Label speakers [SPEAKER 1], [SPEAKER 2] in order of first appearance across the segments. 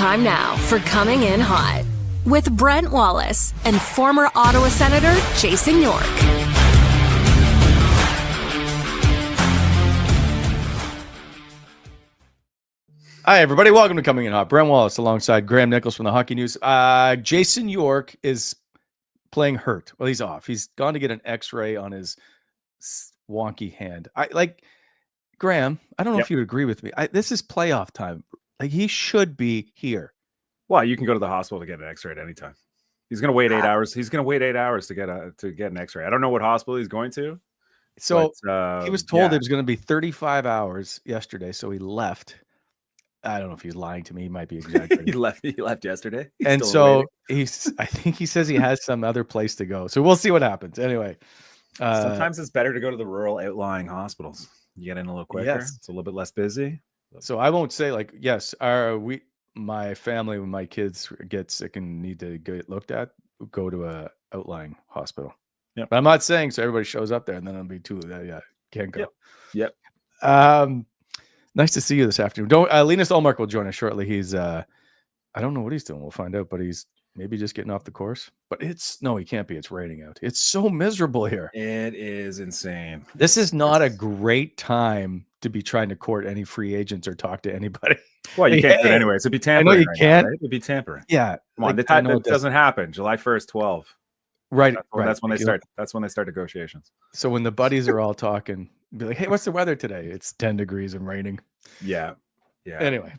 [SPEAKER 1] time now for Coming In Hot with Brent Wallace and former Ottawa Senator Jason York.
[SPEAKER 2] Hi, everybody. Welcome to Coming In Hot. Brent Wallace alongside Graham Nichols from the Hockey News. Jason York is playing hurt. Well, he's off. He's gone to get an X-ray on his wonky hand. Graham, I don't know if you would agree with me. This is playoff time. Like, he should be here.
[SPEAKER 3] Well, you can go to the hospital to get an X-ray at any time. He's going to wait 8 hours. He's going to wait 8 hours to get an X-ray. I don't know what hospital he's going to.
[SPEAKER 2] So he was told it was going to be 35 hours yesterday, so he left. I don't know if he's lying to me. He might be exaggerating.
[SPEAKER 3] He left yesterday.
[SPEAKER 2] And so I think he says he has some other place to go. So we'll see what happens. Anyway.
[SPEAKER 3] Sometimes it's better to go to the rural outlying hospitals. You get in a little quicker.
[SPEAKER 2] Yes.
[SPEAKER 3] It's a little bit less busy.
[SPEAKER 2] So I won't say my family, when my kids get sick and need to get looked at, go to a outlying hospital.
[SPEAKER 3] Yeah.
[SPEAKER 2] But I'm not saying so everybody shows up there and then it'll be too, can't go.
[SPEAKER 3] Yep.
[SPEAKER 2] Nice to see you this afternoon. Linus Ullmark will join us shortly. He's I don't know what he's doing. We'll find out, but he's maybe just getting off the course. But he can't be. It's raining out. It's so miserable here.
[SPEAKER 3] It is insane.
[SPEAKER 2] This is not a great time to be trying to court any free agents or talk to anybody.
[SPEAKER 3] Well, you can't do it anyway. It'd be tampering.
[SPEAKER 2] I know you can't.
[SPEAKER 3] Right? It'd be tampering.
[SPEAKER 2] Yeah.
[SPEAKER 3] Come on, that doesn't happen. July 1st, 12.
[SPEAKER 2] Right.
[SPEAKER 3] That's when they start. That's when they start negotiations.
[SPEAKER 2] So when the buddies are all talking, be like, "Hey, what's the weather today?" It's 10 degrees and raining.
[SPEAKER 3] Yeah.
[SPEAKER 2] Anyway,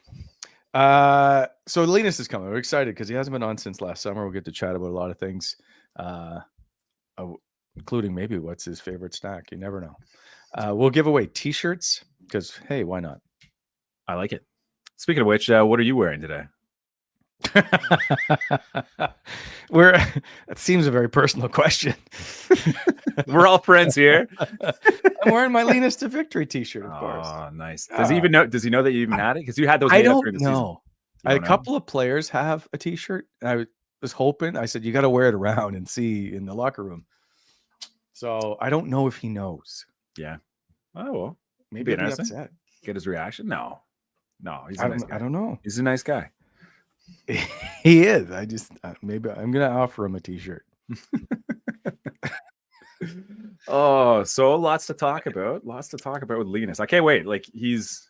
[SPEAKER 2] so Linus is coming. We're excited because he hasn't been on since last summer. We'll get to chat about a lot of things, including maybe what's his favorite snack. You never know. We'll give away T-shirts because hey, why not?
[SPEAKER 3] I like it. Speaking of which, what are you wearing today?
[SPEAKER 2] It seems a very personal question.
[SPEAKER 3] We're all friends here.
[SPEAKER 2] I'm wearing my Linus to Victory T-shirt, of course.
[SPEAKER 3] Oh, nice. Does he even know? Does he know that you even had it? Because you had those.
[SPEAKER 2] I don't know. A couple of players have a T-shirt. I was hoping. I said you got to wear it around and see in the locker room. So I don't know if he knows.
[SPEAKER 3] Yeah. Oh well,
[SPEAKER 2] maybe he'll be upset.
[SPEAKER 3] Get his reaction. No. He's
[SPEAKER 2] a nice guy. I don't know.
[SPEAKER 3] He's a nice guy.
[SPEAKER 2] He is. Maybe I'm gonna offer him a T-shirt.
[SPEAKER 3] Oh, so lots to talk about. With Linus. I can't wait. Like he's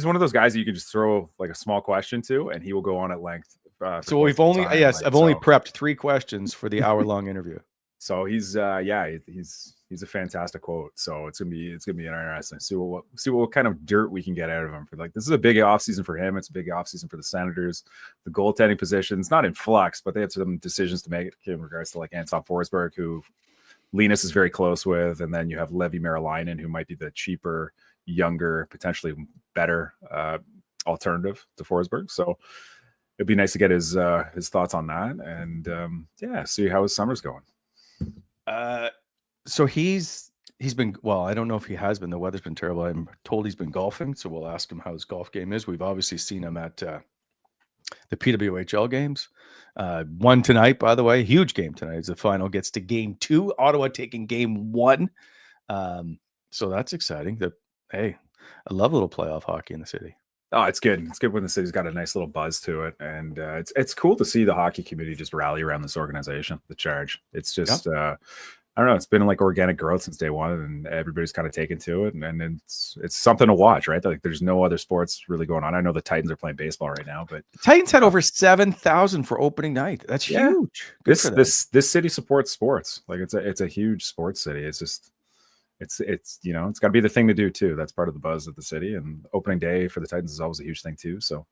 [SPEAKER 3] one of those guys that you can just throw like a small question to, and he will go on at length.
[SPEAKER 2] So we've only I've only prepped 3 questions for the hour-long interview.
[SPEAKER 3] So he's he's a fantastic quote. So it's gonna be interesting. See what kind of dirt we can get out of him for this is a big offseason for him. It's a big offseason for the Senators. The goaltending position's not in flux, but they have some decisions to make in regards to Anton Forsberg, who Linus is very close with, and then you have Lev Marilyn, who might be the cheaper, younger, potentially better alternative to Forsberg. So it'd be nice to get his thoughts on that, and see how his summer's going.
[SPEAKER 2] So he's been, well, I don't know if he has been. The weather's been terrible. I'm told he's been golfing, so we'll ask him how his golf game is. We've obviously seen him at the PWHL games. One tonight, by the way, huge game tonight. As the final gets to game 2, Ottawa taking game 1. So that's exciting. I love a little playoff hockey in the city.
[SPEAKER 3] Oh, it's good. It's good when the city's got a nice little buzz to it, and it's cool to see the hockey community just rally around this organization, the Charge. It's just I don't know. It's been organic growth since day one, and everybody's kind of taken to it, and it's something to watch, right? There's no other sports really going on. I know the Titans are playing baseball right now, but
[SPEAKER 2] the Titans had over 7,000 for opening night. That's huge.
[SPEAKER 3] This city supports sports. It's a huge sports city. It's just it's got to be the thing to do too. That's part of the buzz of the city, and opening day for the Titans is always a huge thing too. So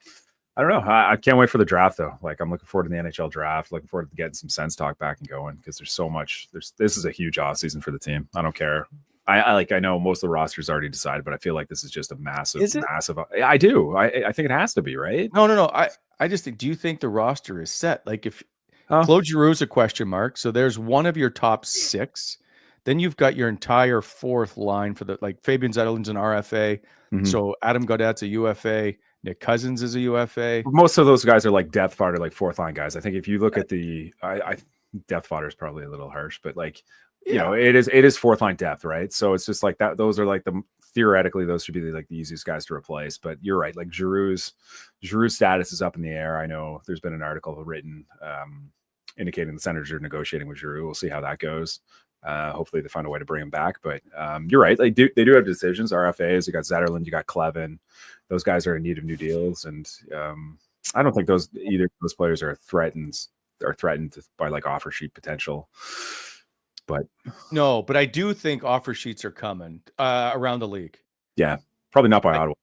[SPEAKER 3] I don't know. I can't wait for the draft though. I'm looking forward to the NHL draft. Looking forward to getting some Sens talk back and going, because there's so much. This is a huge off season for the team. I don't care. I know most of the roster's already decided, but I feel like this is just a massive. I do. I think it has to be, right?
[SPEAKER 2] No. I just think. Do you think the roster is set? If Claude Giroux's a question mark, so there's one of your top 6. Then you've got your entire 4th line for Fabian Zetterlund's an RFA. Mm-hmm. So Adam Gaudet's a UFA. Nick Cousins is a UFA.
[SPEAKER 3] Most of those guys are depth fodder, 4th line guys. I think if you look at the depth fodder is probably a little harsh, but you know, it is fourth line depth, right? So it's just like that. Those are like theoretically, those should be like the easiest guys to replace. But you're right. Like Giroux's status is up in the air. I know there's been an article written indicating the Senators are negotiating with Giroux. We'll see how that goes. Hopefully they find a way to bring him back. But you're right. They do have decisions. RFAs. You got Zetterlund. You got Clevin. Those guys are in need of new deals. And I don't think either of those players are threatened by like offer sheet potential. But
[SPEAKER 2] but I do think offer sheets are coming around the league.
[SPEAKER 3] Yeah, probably not by Ottawa.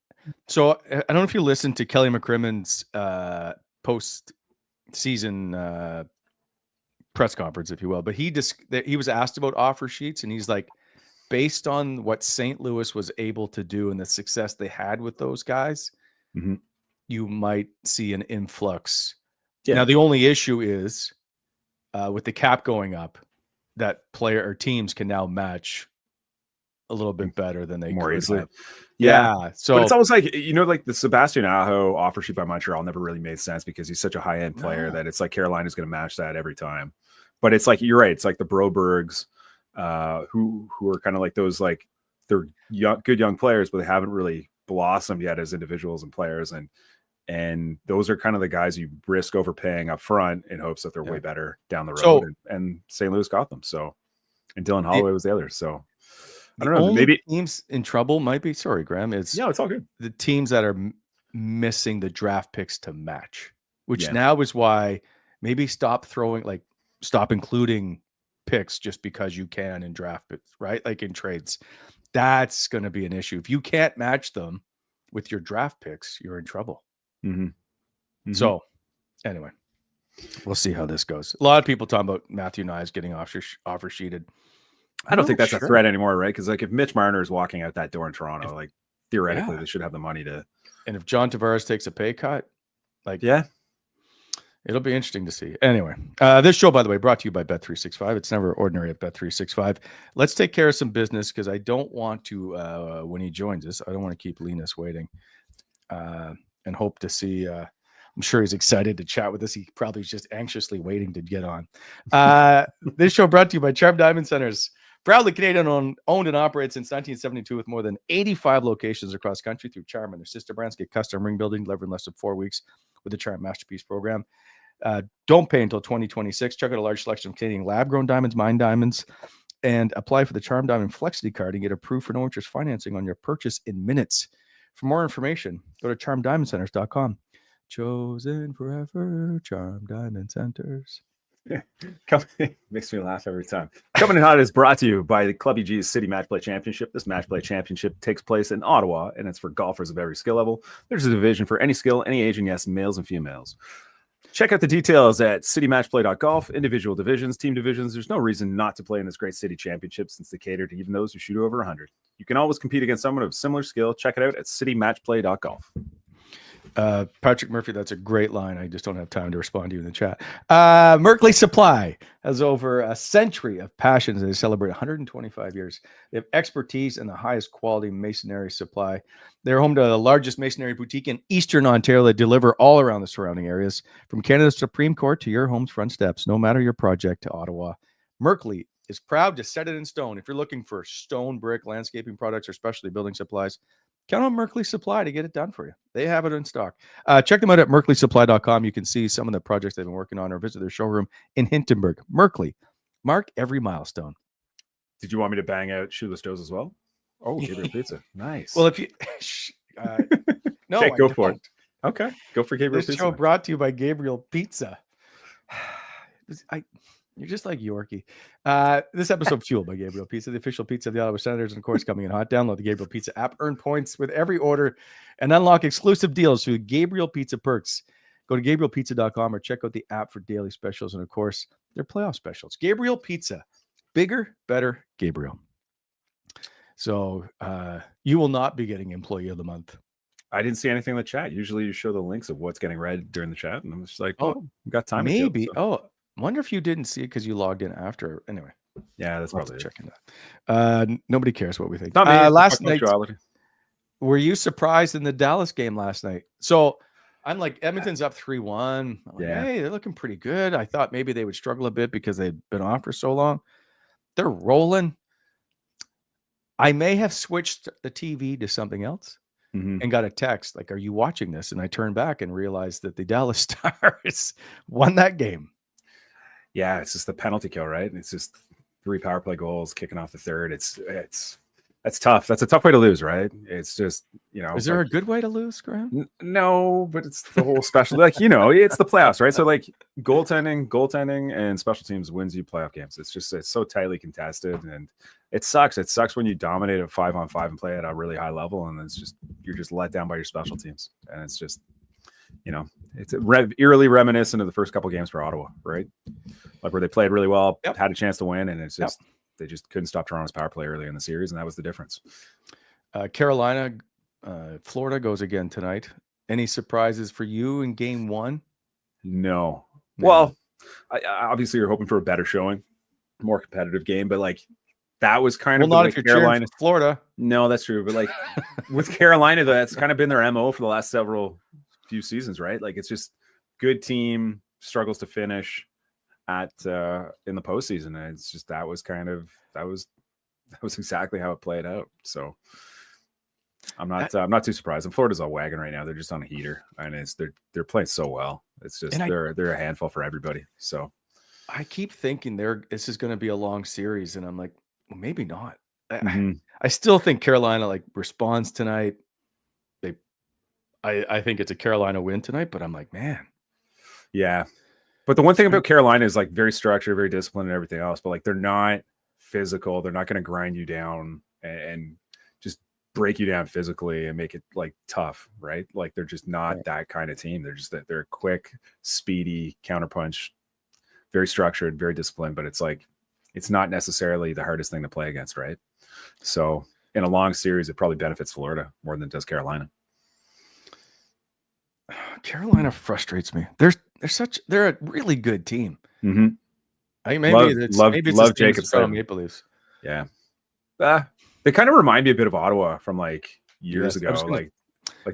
[SPEAKER 2] So I don't know if you listened to Kelly McCrimmon's post-season press conference, if you will, but he was asked about offer sheets, and he's like, based on what St. Louis was able to do and the success they had with those guys, you might see an influx. Yeah. Now the only issue is with the cap going up, that player or teams can now match a little bit better than they
[SPEAKER 3] more
[SPEAKER 2] could
[SPEAKER 3] easily.
[SPEAKER 2] have.
[SPEAKER 3] Yeah.
[SPEAKER 2] So
[SPEAKER 3] but it's almost like, you know, like the Sebastian Aho offer sheet by Montreal never really made sense because he's such a high end player that it's like Carolina's going to match that every time. But it's like, you're right. It's like the Brobergs who are kind of like those, like they're good young players, but they haven't really blossomed yet as individuals and players. And those are kind of the guys you risk overpaying up front in hopes that they're way better down the road. And St. Louis got them. So, and Dylan Holloway was the other. So I don't know. Maybe
[SPEAKER 2] teams in trouble might be, sorry, Graham, it's
[SPEAKER 3] all good.
[SPEAKER 2] The teams that are missing the draft picks to match, which now is why maybe stop including picks just because you can in draft picks, right? Like in trades, that's going to be an issue. If you can't match them with your draft picks, you're in trouble. So anyway, we'll see how this goes. A lot of people talking about Matthew Knies getting offer sheeted.
[SPEAKER 3] I don't think that's a threat anymore, right? Because like if Mitch Marner is walking out that door in Toronto, like theoretically they should have the money to. And
[SPEAKER 2] if John Tavares takes a pay cut, it'll be interesting to see. Anyway, this show, by the way, brought to you by Bet365. It's never ordinary at Bet365. Let's take care of some business because I don't want to, when he joins us, I don't want to keep Linus waiting and hope to see. I'm sure he's excited to chat with us. He probably is just anxiously waiting to get on. This show brought to you by Charm Diamond Centers. Proudly Canadian owned and operated since 1972 with more than 85 locations across country through Charm and their sister brands. Get custom ring building delivered in less than 4 weeks with the Charm Masterpiece program. Don't pay until 2026. Check out a large selection of Canadian lab-grown diamonds, mine diamonds, and apply for the Charm Diamond Flexity card and get approved for no interest financing on your purchase in minutes. For more information, go to charmdiamondcenters.com. Chosen forever, Charm Diamond Centers.
[SPEAKER 3] Makes me laugh every time. Coming in hot is brought to you by the Club EG's City Match Play Championship. This Match Play Championship takes place in Ottawa, and it's for golfers of every skill level. There's a division for any skill, any age, and yes, males and females. Check out the details at citymatchplay.golf. Individual divisions, team divisions. There's no reason not to play in this great city championship since they cater to even those who shoot over 100. You can always compete against someone of similar skill. Check it out at citymatchplay.golf.
[SPEAKER 2] Patrick Murphy, that's a great line. I just don't have time to respond to you in the chat. Merkley Supply has over a century of passion as they celebrate 125 years. They have expertise and the highest quality masonry supply. They're home to the largest masonry boutique in Eastern Ontario. They deliver all around the surrounding areas, from Canada's Supreme Court to your home's front steps, no matter your project to Ottawa. Merkley is proud to set it in stone. If you're looking for stone, brick, landscaping products, or specialty building supplies, count on Merkley Supply to get it done for you. They have it in stock. Check them out at merkleysupply.com. You can see some of the projects they've been working on or visit their showroom in Hintonburg. Merkley, mark every milestone.
[SPEAKER 3] Did you want me to bang out Shoeless Joe's as well? Oh, Gabriel Pizza. Nice.
[SPEAKER 2] Well, if you... no,
[SPEAKER 3] okay, go for it. Okay, go for Gabriel Pizza.
[SPEAKER 2] This show brought to you by Gabriel Pizza. You're just like Yorkie. This episode fueled by Gabriel Pizza, the official pizza of the Ottawa Senators, and of course, coming in hot. Download the Gabriel Pizza app, earn points with every order, and unlock exclusive deals through Gabriel Pizza perks. Go to GabrielPizza.com or check out the app for daily specials and, of course, their playoff specials. Gabriel Pizza, bigger, better, Gabriel. So you will not be getting Employee of the Month.
[SPEAKER 3] I didn't see anything in the chat. Usually, you show the links of what's getting read during the chat, and I'm just like, oh, we got time.
[SPEAKER 2] Maybe. To kill, so. Wonder if you didn't see it because you logged in after. Anyway,
[SPEAKER 3] yeah, that's probably
[SPEAKER 2] checking that. Nobody cares what we think.
[SPEAKER 3] Not me,
[SPEAKER 2] last night, were you surprised in the Dallas game last night? So I'm like, Edmonton's up 3-1. Like, hey, they're looking pretty good. I thought maybe they would struggle a bit because they'd been off for so long. they're rolling. I may have switched the TV to something else and got a text like, "Are you watching this?" And I turned back and realized that the Dallas Stars won that game.
[SPEAKER 3] Yeah, it's just the penalty kill, right? It's just 3 power play goals kicking off the third. That's tough. That's a tough way to lose, right? It's just,
[SPEAKER 2] Is there a good way to lose, Graham?
[SPEAKER 3] No, but it's the whole special, it's the playoffs, right? So like goaltending and special teams wins you playoff games. It's so tightly contested, and it sucks. It sucks when you dominate a 5-on-5 and play at a really high level, and you're just let down by your special teams. And it's just, it's eerily reminiscent of the first couple games for Ottawa, right? Like where they played really well, had a chance to win, and it's just, they just couldn't stop Toronto's power play early in the series, and that was the difference.
[SPEAKER 2] Carolina, Florida goes again tonight. Any surprises for you in game 1?
[SPEAKER 3] No. Well, obviously you're hoping for a better showing, more competitive game, but like that was kind of
[SPEAKER 2] not if you're Carolina, Florida.
[SPEAKER 3] No, that's true. But like with Carolina, that's kind of been their MO for the last few seasons, right? Like it's just good team struggles to finish at in the postseason, and it's just that was exactly how it played out. So I'm not too surprised. And Florida's a wagon right now. They're just on a heater, and they're playing so well. It's just they're a handful for everybody. So
[SPEAKER 2] I keep thinking this is going to be a long series, and I'm like, well, maybe not. I still think Carolina like responds tonight. I think it's a Carolina win tonight, but I'm like, man,
[SPEAKER 3] yeah. But the one thing about Carolina is like very structured, very disciplined, and everything else. But like they're not physical. They're not going to grind you down and just break you down physically and make it like tough, right? Like they're just not that kind of team. They're quick, speedy, counterpunch, very structured, very disciplined. But it's like it's not necessarily the hardest thing to play against, right? So in a long series, it probably benefits Florida more than it does Carolina.
[SPEAKER 2] Carolina frustrates me. They're a really good team.
[SPEAKER 3] Mm-hmm.
[SPEAKER 2] I think maybe it's
[SPEAKER 3] love Jacobs
[SPEAKER 2] from Maple Leafs.
[SPEAKER 3] Yeah, they kind of remind me a bit of Ottawa from like years ago, like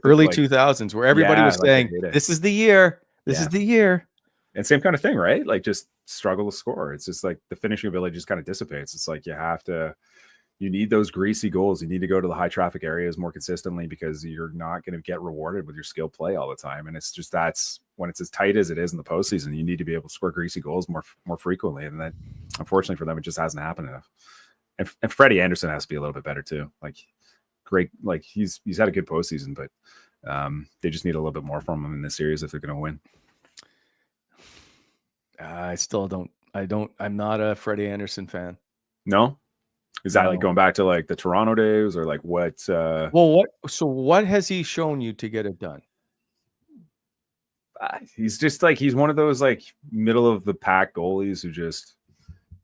[SPEAKER 2] early 2000s, where everybody was saying, "This is the year. This is the year."
[SPEAKER 3] And same kind of thing, right? Like just struggle to score. It's just like the finishing ability just kind of dissipates. It's like you need those greasy goals. You need to go to the high traffic areas more consistently because you're not going to get rewarded with your skill play all the time. And it's just that's when it's as tight as it is in the postseason, you need to be able to score greasy goals more frequently. And that, unfortunately for them, it just hasn't happened enough. And Freddie Anderson has to be a little bit better too. Like great, like he's had a good postseason, but they just need a little bit more from him in this series if they're going to win.
[SPEAKER 2] I still don't. I'm not a Freddie Anderson fan.
[SPEAKER 3] No. Is that like going back to like the Toronto days or like what?
[SPEAKER 2] What has he shown you to get it done?
[SPEAKER 3] He's just like, he's one of those like middle of the pack goalies who just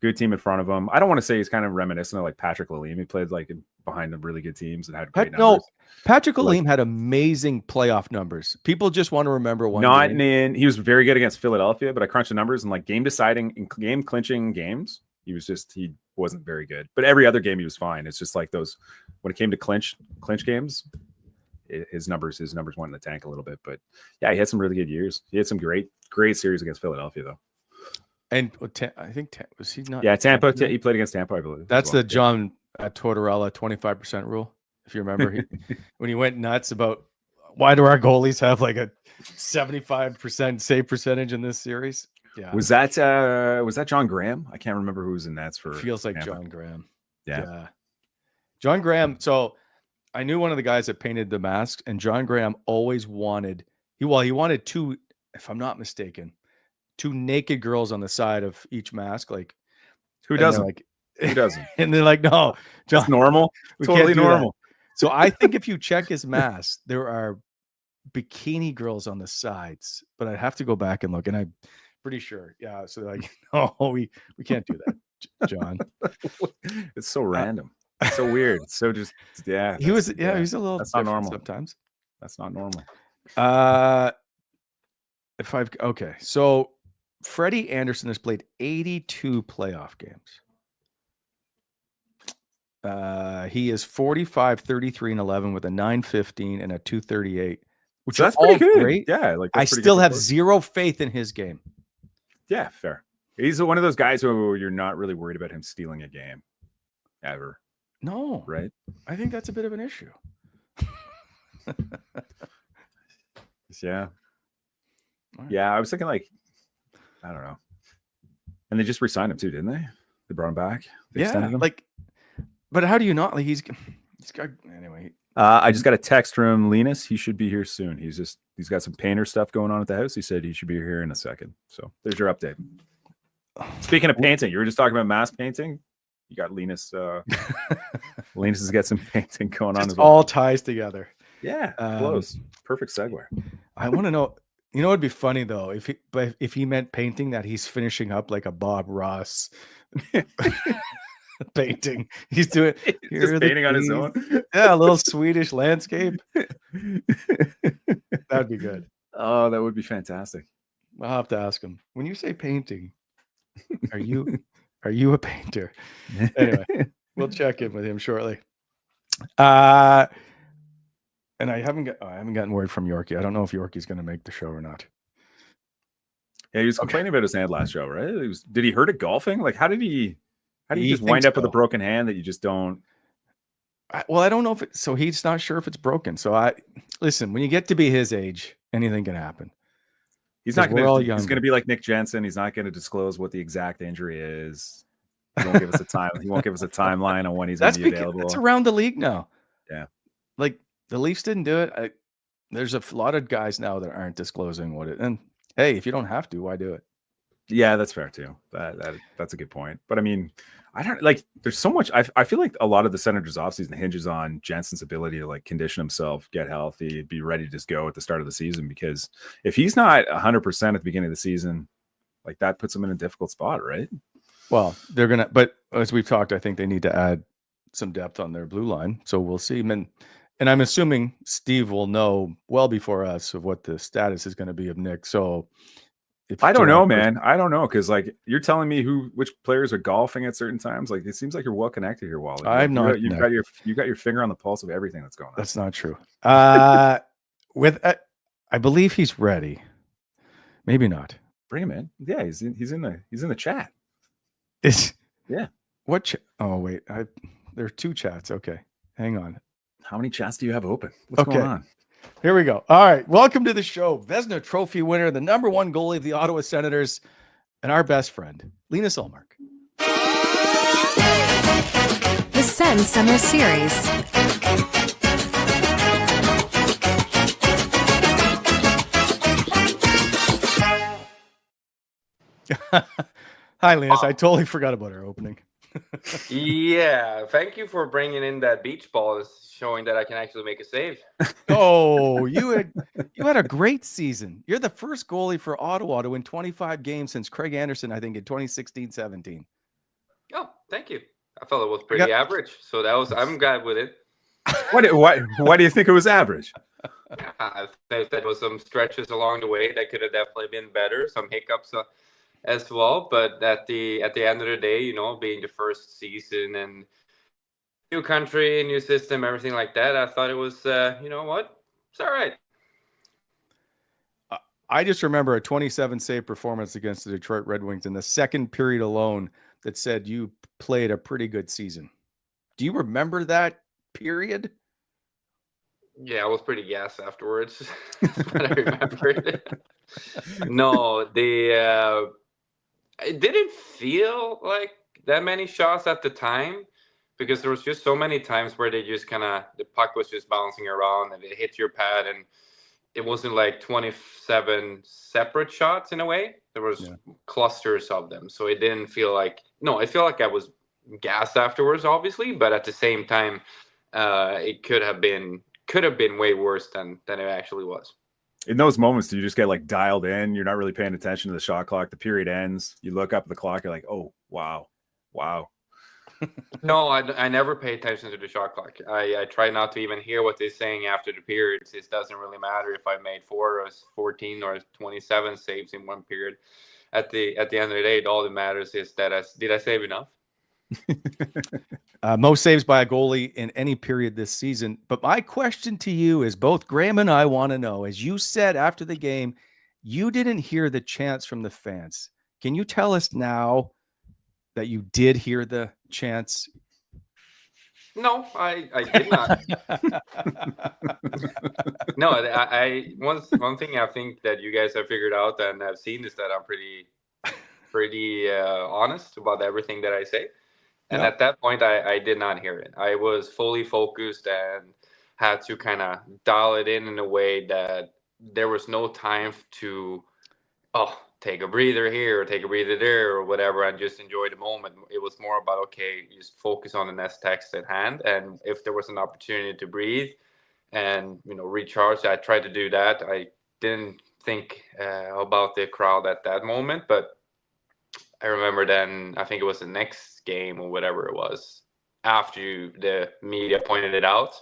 [SPEAKER 3] good team in front of him. I don't want to say he's kind of reminiscent of like Patrick Lalime. He played like behind the really good teams and had great numbers.
[SPEAKER 2] Patrick Lalime had amazing playoff numbers. People just want to remember one.
[SPEAKER 3] He was very good against Philadelphia, but I crunched the numbers and like game deciding, game clinching games. He wasn't very good, but every other game he was fine. It's just like those, when it came to clinch games, his numbers went in the tank a little bit, but yeah, he had some really good years. He had some great series against Philadelphia though.
[SPEAKER 2] And I think was he not?
[SPEAKER 3] Yeah, Tampa. He played against Tampa, I believe.
[SPEAKER 2] That's the John Tortorella 25% rule. If you remember, when he went nuts about why do our goalies have like a 75% save percentage in this series? Yeah.
[SPEAKER 3] Was that John Graham? I can't remember who was in nets for.
[SPEAKER 2] Feels like
[SPEAKER 3] Tampa.
[SPEAKER 2] John Graham.
[SPEAKER 3] Yeah.
[SPEAKER 2] John Graham. So I knew one of the guys that painted the masks, and John Graham always wanted he wanted two, if I'm not mistaken, two naked girls on the side of each mask. Like
[SPEAKER 3] who doesn't?
[SPEAKER 2] Like
[SPEAKER 3] who doesn't?
[SPEAKER 2] And they're like, no, John,
[SPEAKER 3] that's normal. Totally normal.
[SPEAKER 2] So I think if you check his mask, there are bikini girls on the sides, but I'd have to go back and look, and I'm pretty sure. Yeah. So like, no, we can't do that, John.
[SPEAKER 3] It's so random. It's so weird. It's so just, yeah.
[SPEAKER 2] He's a little,
[SPEAKER 3] that's not normal
[SPEAKER 2] sometimes.
[SPEAKER 3] That's not normal.
[SPEAKER 2] So Freddie Anderson has played 82 playoff games. He is 45, 33, and 11 with a 915 and a 238, which
[SPEAKER 3] so that's
[SPEAKER 2] all
[SPEAKER 3] pretty good.
[SPEAKER 2] Great.
[SPEAKER 3] Yeah, like
[SPEAKER 2] I still have zero faith in his game.
[SPEAKER 3] Yeah, fair. He's one of those guys who you're not really worried about him stealing a game ever.
[SPEAKER 2] No,
[SPEAKER 3] right?
[SPEAKER 2] I think that's a bit of an issue.
[SPEAKER 3] Yeah.
[SPEAKER 2] Right.
[SPEAKER 3] Yeah, I was thinking like, I don't know. And they just re-signed him too, didn't they? They brought him back. They extended him.
[SPEAKER 2] Like, but how do you not? Like, he's got anyway.
[SPEAKER 3] I just got a text from Linus. He should be here soon. He's got some painter stuff going on at the house. He said he should be here in a second. So there's your update. Speaking of painting, you were just talking about mask painting. You got Linus. Linus has got some painting going on as well.
[SPEAKER 2] All ties together.
[SPEAKER 3] Yeah, close. Perfect segue.
[SPEAKER 2] I want to know. You know, it'd be funny though if he meant painting that he's finishing up like a Bob Ross painting. He's doing
[SPEAKER 3] just painting on his own.
[SPEAKER 2] Yeah, a little Swedish landscape. That'd be good.
[SPEAKER 3] Oh, that would be fantastic.
[SPEAKER 2] I'll have to ask him. When you say painting, are you a painter? Anyway, we'll check in with him shortly. And I haven't gotten word from Yorkie. I don't know if Yorkie's going to make the show or not.
[SPEAKER 3] Yeah, he was complaining about his hand last show, right? Did he hurt it golfing? Like, how did he just wind up with a broken hand that you just don't?
[SPEAKER 2] I don't know if so he's not sure if it's broken. So listen, when you get to be his age, anything can happen.
[SPEAKER 3] He's not going to. He's going to be like Nick Jensen. He's not going to disclose what the exact injury is. He won't give us a time. He won't give us a timeline on when he's going to be available.
[SPEAKER 2] That's around the league now.
[SPEAKER 3] Yeah,
[SPEAKER 2] like the Leafs didn't do it. There's a lot of guys now that aren't disclosing what it. And hey, if you don't have to, why do it?
[SPEAKER 3] Yeah, that's fair too. That's a good point. But I mean, I don't like. There's so much. I feel like a lot of the Senators' offseason hinges on Jensen's ability to like condition himself, get healthy, be ready to just go at the start of the season. Because if he's not 100% at the beginning of the season, like that puts him in a difficult spot, right?
[SPEAKER 2] Well, they're gonna. But as we've talked, I think they need to add some depth on their blue line. So we'll see. And I'm assuming Steve will know well before us of what the status is going to be of Nick. So.
[SPEAKER 3] I don't know, man. I don't know because, like, you're telling me which players are golfing at certain times. Like, it seems like you're well connected here, Wallace.
[SPEAKER 2] I'm not.
[SPEAKER 3] You've got your finger on the pulse of everything that's going on.
[SPEAKER 2] That's not true. I believe he's ready. Maybe not.
[SPEAKER 3] Bring him in. Yeah, he's in the chat.
[SPEAKER 2] Yeah. What? Oh wait, there are two chats. Okay, hang on.
[SPEAKER 3] How many chats do you have open? What's going on?
[SPEAKER 2] Here we go. All right. Welcome to the show. Vezina Trophy winner, the #1 goalie of the Ottawa Senators, and our best friend, Linus Ullmark.
[SPEAKER 1] The Sens Summer Series.
[SPEAKER 2] Hi, Linus. I totally forgot about our opening.
[SPEAKER 4] Yeah, thank you for bringing in that beach ball, showing that I can actually make a save.
[SPEAKER 2] Oh, you had a great season. You're the first goalie for Ottawa to win 25 games since Craig Anderson, I think, in 2016-17.
[SPEAKER 4] Oh, thank you. I felt it was pretty average, so I'm glad with it.
[SPEAKER 3] Why do you think it was average?
[SPEAKER 4] I think there was some stretches along the way that could have definitely been better, some hiccups as well, but at the end of the day, you know, being the first season and new country, new system, everything like that, I thought it was, you know what, it's all right.
[SPEAKER 2] I just remember a 27 save performance against the Detroit Red Wings in the second period alone that said you played a pretty good season. Do you remember that period?
[SPEAKER 4] Yeah, I was pretty gassed afterwards. But I remembered. No, it didn't feel like that many shots at the time because there was just so many times where they just the puck was just bouncing around and it hit your pad, and it wasn't like 27 separate shots in a way. There was clusters of them. So it didn't feel like, I feel like I was gassed afterwards, obviously, but at the same time, it could have been way worse than it actually was.
[SPEAKER 3] In those moments, do you just get like dialed in? You're not really paying attention to the shot clock. The period ends. You look up at the clock. You're like, oh, wow.
[SPEAKER 4] No, I never pay attention to the shot clock. I try not to even hear what they're saying after the periods. It doesn't really matter if I made 4 or 14 or 27 saves in one period. At the end of the day, all that matters is that did I save enough?
[SPEAKER 2] Most saves by a goalie in any period this season. But my question to you is, both Graham and I want to know, as you said after the game, you didn't hear the chants from the fans. Can you tell us now that you did hear the chants?
[SPEAKER 4] No, I did not. No, I one thing I think that you guys have figured out and have seen is that I'm pretty honest about everything that I say. And at that point, I did not hear it. I was fully focused and had to kind of dial it in a way that there was no time to, take a breather here or take a breather there or whatever, and just enjoy the moment. It was more about, okay, just focus on the next text at hand. And if there was an opportunity to breathe and, recharge, I tried to do that. I didn't think about the crowd at that moment, but I remember then, I think it was the next game or whatever it was, after the media pointed it out,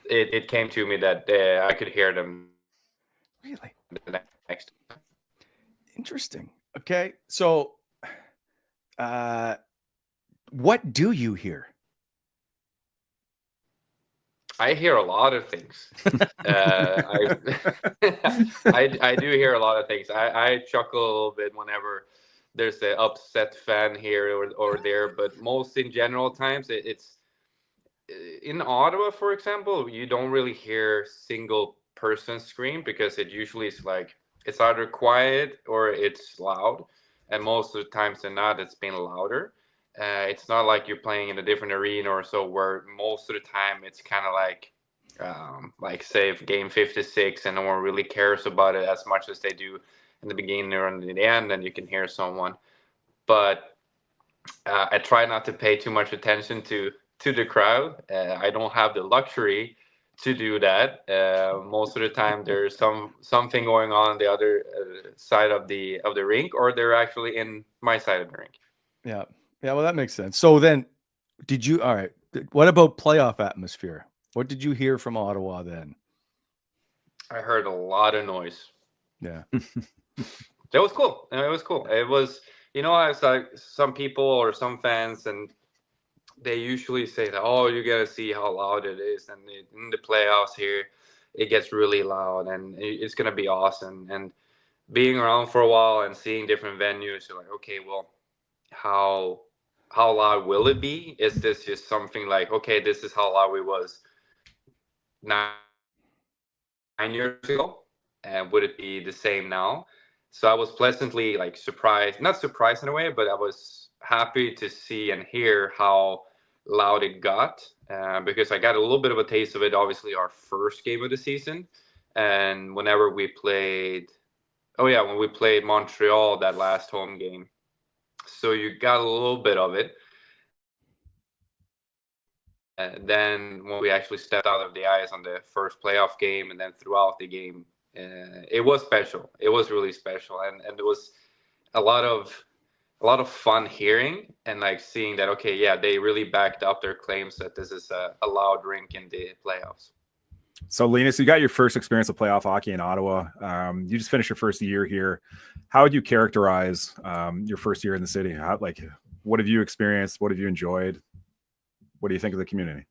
[SPEAKER 4] it came to me that I could hear them.
[SPEAKER 2] Really?
[SPEAKER 4] The next.
[SPEAKER 2] Interesting. Okay. So, what do you hear?
[SPEAKER 4] I hear a lot of things. I do hear a lot of things. I chuckle a little bit whenever there's the upset fan here or there, but most in general times it's in Ottawa, for example, you don't really hear single person scream because it usually is like it's either quiet or it's loud, and most of the times than not, it's been louder. It's not like you're playing in a different arena or so, where most of the time it's kind of like say if game 56 and no one really cares about it as much as they do in the beginning or in the end, and you can hear someone. But I try not to pay too much attention to the crowd. I don't have the luxury to do that. Most of the time, there's something going on the other side of the rink, or they're actually in my side of the rink.
[SPEAKER 2] Yeah. Well, that makes sense. So then, all right, what about playoff atmosphere? What did you hear from Ottawa then?
[SPEAKER 4] I heard a lot of noise.
[SPEAKER 2] Yeah.
[SPEAKER 4] It was cool. It was cool. It was, I was like some people or some fans, and they usually say that, oh, you got to see how loud it is. And in the playoffs here, it gets really loud and it's going to be awesome. And being around for a while and seeing different venues, you're like, okay, well, how loud will it be? Is this just something like, okay, this is how loud it was 9 years ago? And would it be the same now? So I was pleasantly surprised, not surprised in a way, but I was happy to see and hear how loud it got, because I got a little bit of a taste of it, obviously our first game of the season. And whenever we played, when we played Montreal, that last home game. So you got a little bit of it. And then when we actually stepped out of the ice on the first playoff game and then throughout the game, it was special. It was really special. And it was a lot of fun hearing and seeing that, okay, yeah, they really backed up their claims that this is a loud rink in the playoffs.
[SPEAKER 3] So Linus, you got your first experience of playoff hockey in Ottawa. You just finished your first year here. How would you characterize your first year in the city? What have you experienced? What have you enjoyed? What do you think of the community?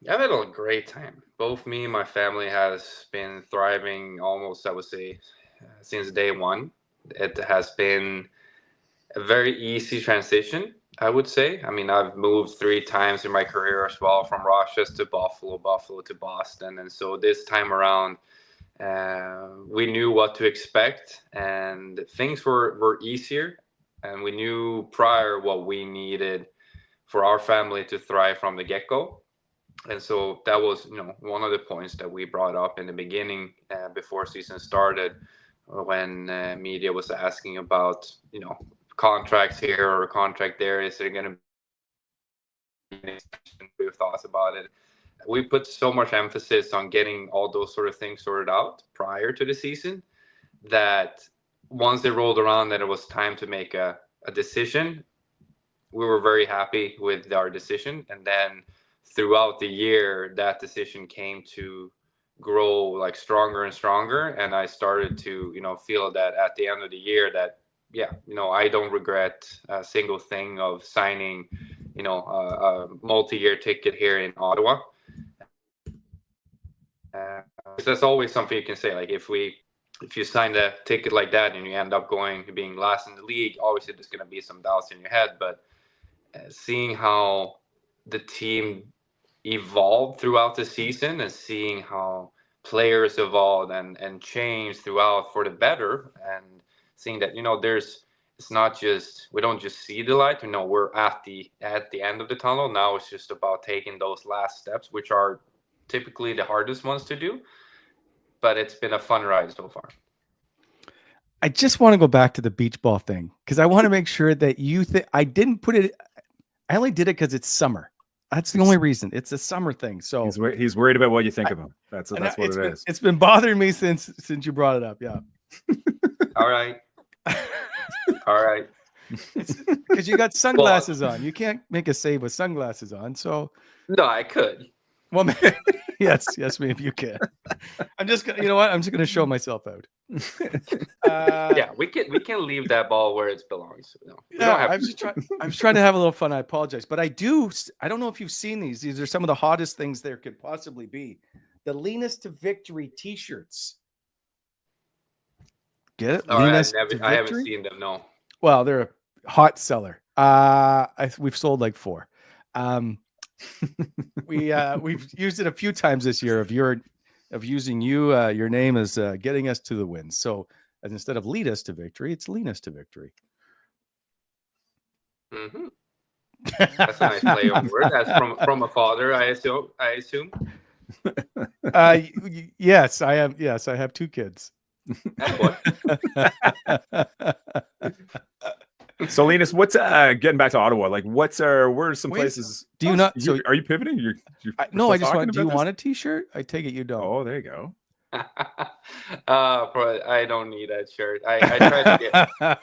[SPEAKER 4] I've had a great time. Both me and my family has been thriving almost, I would say, since day one. It has been a very easy transition, I would say. I mean, I've moved 3 times in my career as well, from Rochester to Buffalo to Boston. And so this time around, we knew what to expect and things were easier. And we knew prior what we needed for our family to thrive from the get-go. And so that was, one of the points that we brought up in the beginning before season started, when media was asking about, contracts here or a contract there. Is there going to be your thoughts about it? We put so much emphasis on getting all those sort of things sorted out prior to the season that once they rolled around that it was time to make a decision, we were very happy with our decision. And then throughout the year, that decision came to grow stronger and stronger. And I started to, feel that at the end of the year that, I don't regret a single thing of signing, a multi-year ticket here in Ottawa. That's always something you can say. If we if you sign a ticket like that and you end up being last in the league, obviously there's going to be some doubts in your head. But seeing how the team evolved throughout the season and seeing how players evolved and changed throughout for the better, and seeing that, it's not just, we don't just see the light, we're at the end of the tunnel. Now it's just about taking those last steps, which are typically the hardest ones to do, but it's been a fun ride so far.
[SPEAKER 2] I just want to go back to the beach ball thing because I want to make sure that you think I didn't put it. I only did it because it's summer. That's the only reason. It's a summer thing. So
[SPEAKER 3] he's worried about what you think of him. That's what it is.
[SPEAKER 2] It's been bothering me since you brought it up. Yeah.
[SPEAKER 4] All right. All right.
[SPEAKER 2] Because you got sunglasses on. You can't make a save with sunglasses on. So
[SPEAKER 4] no, I could.
[SPEAKER 2] Well, yes, maybe you can. I'm just gonna, I'm just gonna show myself out.
[SPEAKER 4] Yeah, we can leave that ball where it belongs.
[SPEAKER 2] I'm just trying to have a little fun. I apologize, but I don't know if you've seen these. These are some of the hottest things there could possibly be. The Linus to Victory T-shirts. Get it?
[SPEAKER 4] I haven't seen them. No.
[SPEAKER 2] Well, they're a hot seller. We've sold like 4. We've used it a few times this year of using your name as getting us to the win. So instead of lead us to victory, it's lean us to victory.
[SPEAKER 4] Mm-hmm. That's a nice play on word. That's from a father, I assume.
[SPEAKER 2] Yes, I am. Yes, I have 2 kids.
[SPEAKER 3] So Linus, what's getting back to Ottawa? Like, where are some places?
[SPEAKER 2] Do you not? So
[SPEAKER 3] are you pivoting?
[SPEAKER 2] No, I just want. Do you want a T-shirt? I take it you don't.
[SPEAKER 3] Oh, there you go.
[SPEAKER 4] I don't need that shirt. I try to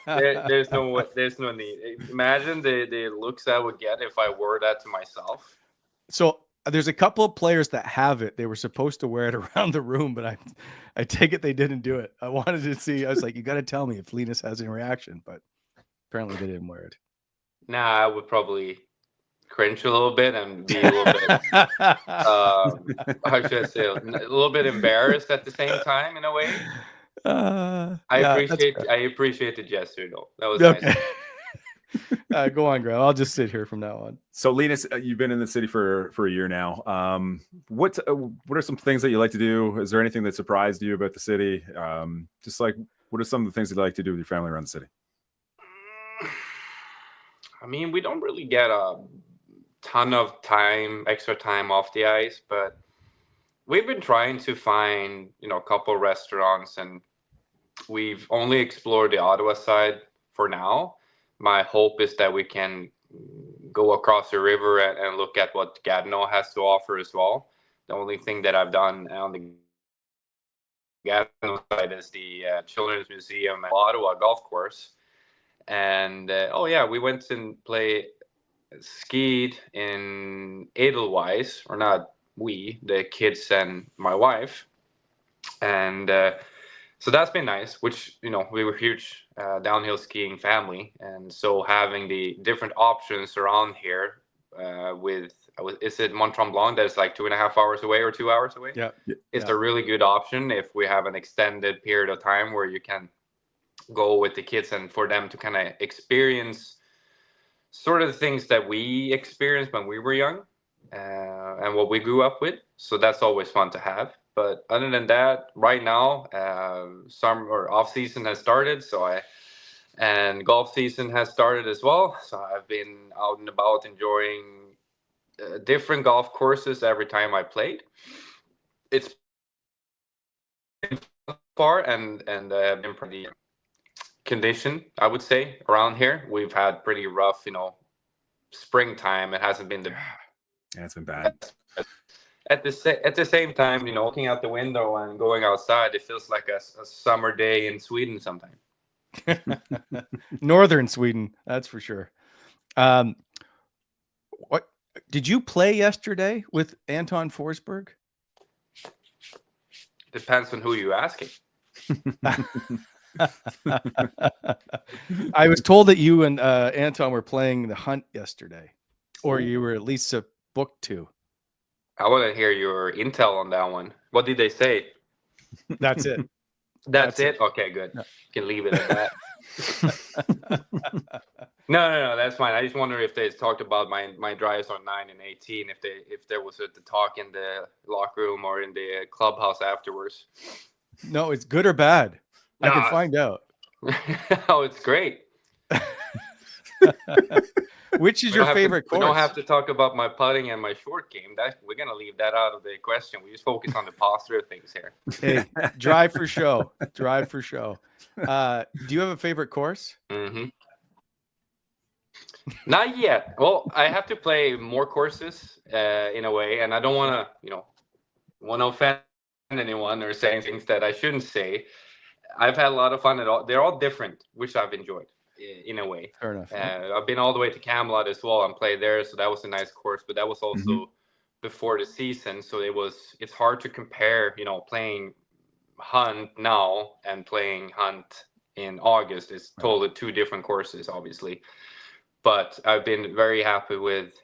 [SPEAKER 4] get. There's no need. Imagine the looks I would get if I wore that to myself.
[SPEAKER 2] So there's a couple of players that have it. They were supposed to wear it around the room, but I take it they didn't do it. I wanted to see. I was like, you got to tell me if Linus has any reaction, but apparently they didn't wear it.
[SPEAKER 4] Nah, I would probably cringe a little bit and be a little bit, how should I say, a little bit embarrassed at the same time in a way. I appreciate the gesture though. That was okay. Nice.
[SPEAKER 2] Go on, Graham. I'll just sit here from now on.
[SPEAKER 3] So, Linus, you've been in the city for a year now. What are some things that you like to do? Is there anything that surprised you about the city? Just like, what are some of the things you like to do with your family around the city?
[SPEAKER 4] I mean, we don't really get a ton of extra time off the ice, but we've been trying to find, a couple restaurants, and we've only explored the Ottawa side for now. My hope is that we can go across the river and look at what Gatineau has to offer as well. The only thing that I've done on the Gatineau side is the Children's Museum at Ottawa golf course. And we went and skied in Edelweiss, or not we, the kids and my wife. And so that's been nice, which, we were huge downhill skiing family. And so having the different options around here is it Mont Tremblant that's like 2.5 hours away or 2 hours away?
[SPEAKER 2] Yeah.
[SPEAKER 4] It's a really good option if we have an extended period of time where you can go with the kids and for them to kind of experience sort of the things that we experienced when we were young and what we grew up with. So that's always fun to have. But other than that, right now, summer or off season has started. And golf season has started as well. So I've been out and about enjoying different golf courses every time I played. It's been far and been pretty condition, I would say, around here. We've had pretty rough, springtime. It hasn't been
[SPEAKER 3] it's been bad.
[SPEAKER 4] At the same time, looking out the window and going outside, it feels like a summer day in Sweden sometimes.
[SPEAKER 2] Northern Sweden, that's for sure. What did you play yesterday with Anton Forsberg?
[SPEAKER 4] Depends on who you're asking.
[SPEAKER 2] I was told that you and Anton were playing the hunt yesterday, or you were at least booked to.
[SPEAKER 4] I want to hear your intel on that one. What did they say?
[SPEAKER 2] That's it.
[SPEAKER 4] That's it? Okay, good.
[SPEAKER 2] No.
[SPEAKER 4] You can leave it at that. No, that's fine. I just wonder if they talked about my drives on 9 and 18, if there was a talk in the locker room or in the clubhouse afterwards.
[SPEAKER 2] No, it's good or bad. I can
[SPEAKER 4] Nah.
[SPEAKER 2] find out.
[SPEAKER 4] Oh, it's great.
[SPEAKER 2] Which is your favorite course?
[SPEAKER 4] We don't have to talk about my putting and my short game. We're gonna leave that out of the question. We just focus on the positive things here.
[SPEAKER 2] Hey, drive for show. Drive for show. Do you have a favorite course?
[SPEAKER 4] Mm-hmm. Not yet. Well, I have to play more courses in a way, and I don't want to offend anyone or saying things that I shouldn't say. I've had a lot of fun at all. They're all different, which I've enjoyed in a way.
[SPEAKER 2] Fair enough.
[SPEAKER 4] I've been all the way to Camelot as well and played there, so that was a nice course. But that was also before the season, so it's hard to compare. Playing Hunt now and playing Hunt in August is totally two different courses, obviously. But I've been very happy with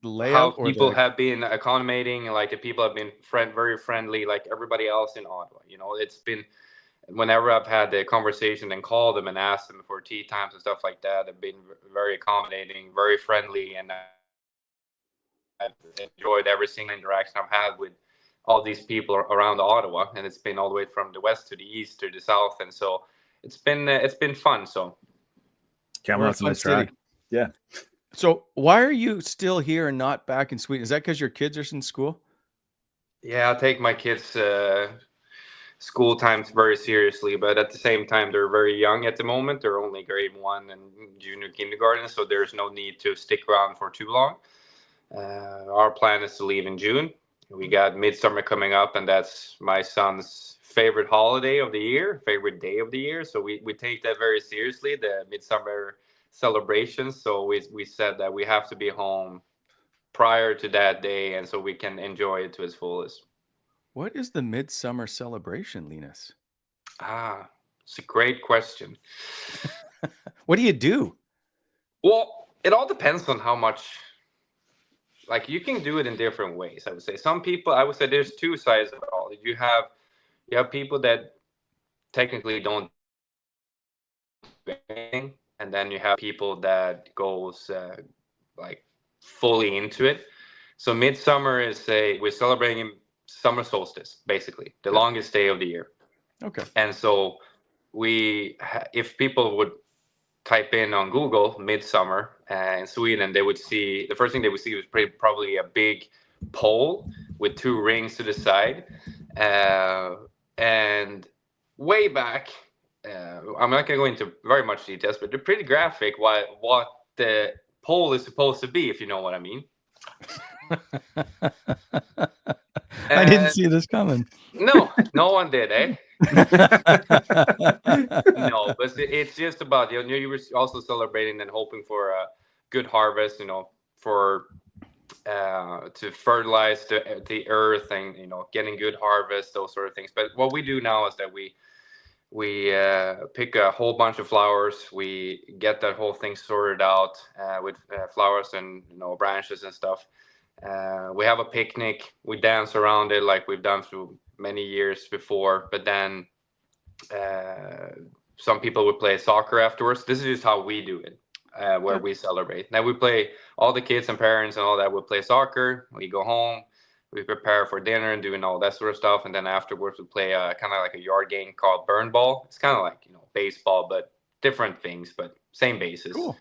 [SPEAKER 2] layout,
[SPEAKER 4] how people have been accommodating, like the people have been very friendly, like everybody else in Ottawa. It's been, whenever I've had the conversation and called them and asked them for tea times and stuff like that, they've been very accommodating, very friendly, and I've enjoyed every single interaction I've had with all these people around Ottawa, and it's been all the way from the west to the east to the south, and so it's been fun. So
[SPEAKER 3] Camelot's a nice track. Yeah.
[SPEAKER 2] So why are you still here and not back in Sweden? Is that because your kids are in school?
[SPEAKER 4] Yeah, I take my kids' school times very seriously, but at the same time, they're very young at the moment. They're only grade 1 and junior kindergarten, so there's no need to stick around for too long. Our plan is to leave in June. We got Midsummer coming up, and that's my son's favorite holiday of the year, favorite day of the year. So we take that very seriously, the Midsummer celebrations. So we said that we have to be home prior to that day, and so we can enjoy it to its fullest.
[SPEAKER 2] What is the Midsummer celebration, Linus?
[SPEAKER 4] It's a great question.
[SPEAKER 2] What do you do?
[SPEAKER 4] Well, it all depends on how much. Like, you can do it in different ways. I would say there's two sides of it all. You have people that technically don't do anything, and then you have people that goes like fully into it. So Midsummer is we're celebrating summer solstice, basically the longest day of the year.
[SPEAKER 2] Okay.
[SPEAKER 4] And so if people would type in on Google Midsummer in Sweden, they would see, the first thing they would see was probably a big pole with 2 rings to the side. And way back, I'm not going to go into very much details, but they're pretty graphic what the pole is supposed to be, if you know what I mean.
[SPEAKER 2] I didn't see this coming.
[SPEAKER 4] No one did, eh? No, but it's just about, you were also celebrating and hoping for a good harvest, for to fertilize the earth and getting good harvest, those sort of things. But what we do now is that we pick a whole bunch of flowers, we get that whole thing sorted out with flowers and branches and stuff. We have a picnic, we dance around it like we've done through many years before, but then some people would play soccer afterwards. This is just how we do it, where we celebrate. Now we play, all the kids and parents and all that would play soccer. We go home, we prepare for dinner and doing all that sort of stuff, and then afterwards we play kind of like a yard game called burn ball. It's kind of like baseball, but different things, but same basis.
[SPEAKER 2] Cool.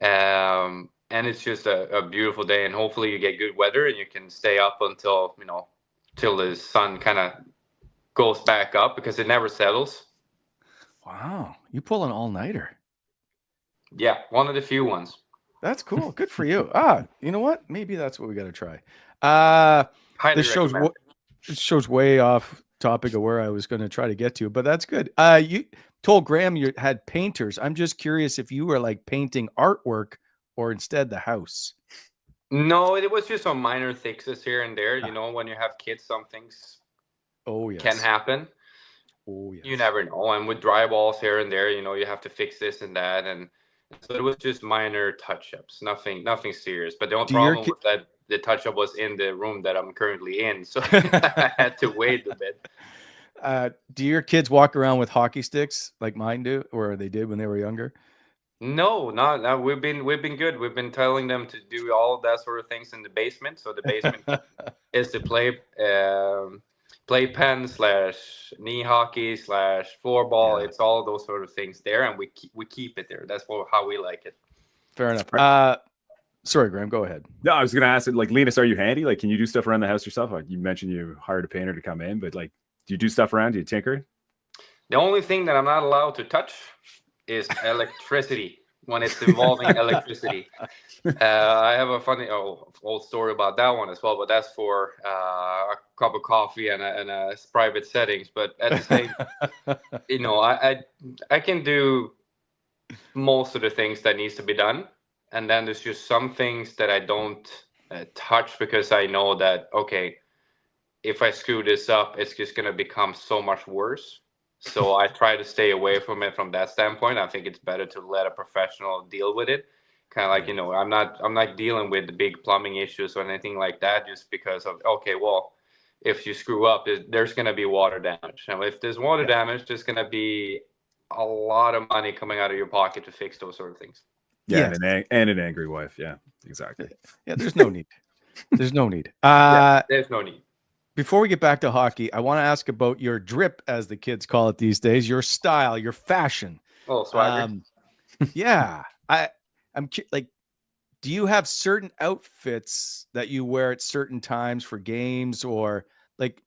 [SPEAKER 4] And it's just a beautiful day, and hopefully you get good weather and you can stay up until till the sun kind of goes back up, because it never settles.
[SPEAKER 2] Wow, you pull an all-nighter.
[SPEAKER 4] Yeah, one of the few ones.
[SPEAKER 2] That's cool. Good for you. You know what? Maybe that's what we got to try. This show's way off topic of where I was going to try to get to, but that's good. You told Graham you had painters. I'm just curious if you were like painting artwork or instead the house.
[SPEAKER 4] No, it was just some minor fixes here and there. When you have kids, some things can happen. Oh, yes. You never know. And with drywalls here and there, you have to fix this and that. And So it was just minor touch-ups, nothing serious. But the only
[SPEAKER 2] Do your
[SPEAKER 4] problem was that the touch-up was in the room that I'm currently in, so I had to wait a bit.
[SPEAKER 2] Do your kids walk around with hockey sticks like mine do, or they did when they were younger?
[SPEAKER 4] No, not we've been good. We've been telling them to do all of that sort of things in the basement. So the basement is the playpen / knee hockey / floorball.
[SPEAKER 2] Yeah.
[SPEAKER 4] It's all those sort of things there, and we keep it there. That's how we like it.
[SPEAKER 2] Fair enough. Sorry, Graham, go ahead.
[SPEAKER 3] No, I was going to ask it, like, Linus, are you handy? Like, can you do stuff around the house yourself? Like, you mentioned you hired a painter to come in, but like, do you do stuff around? Do you tinker?
[SPEAKER 4] The only thing that I'm not allowed to touch is electricity when it's involving electricity. I have a funny old story about that one as well, but that's for a cup of coffee and a private settings. But at the same, I can do most of the things that needs to be done, and then there's just some things that I don't touch because I know that, okay, if I screw this up, it's just going to become so much worse. So I try to stay away from it from that standpoint. I think it's better to let a professional deal with it. Kind of like, I'm not dealing with the big plumbing issues or anything like that just because of, okay, well, if you screw up, there's going to be water damage. And if there's water damage, there's going to be a lot of money coming out of your pocket to fix those sort of things.
[SPEAKER 3] Yeah, yes. and an angry wife. Yeah, exactly.
[SPEAKER 2] Yeah, there's no need. There's no need.
[SPEAKER 4] There's no need.
[SPEAKER 2] Before we get back to hockey, I want to ask about your drip, as the kids call it these days, your style, your fashion.
[SPEAKER 4] Oh, swagger.
[SPEAKER 2] Yeah. I'm like, do you have certain outfits that you wear at certain times for games, or like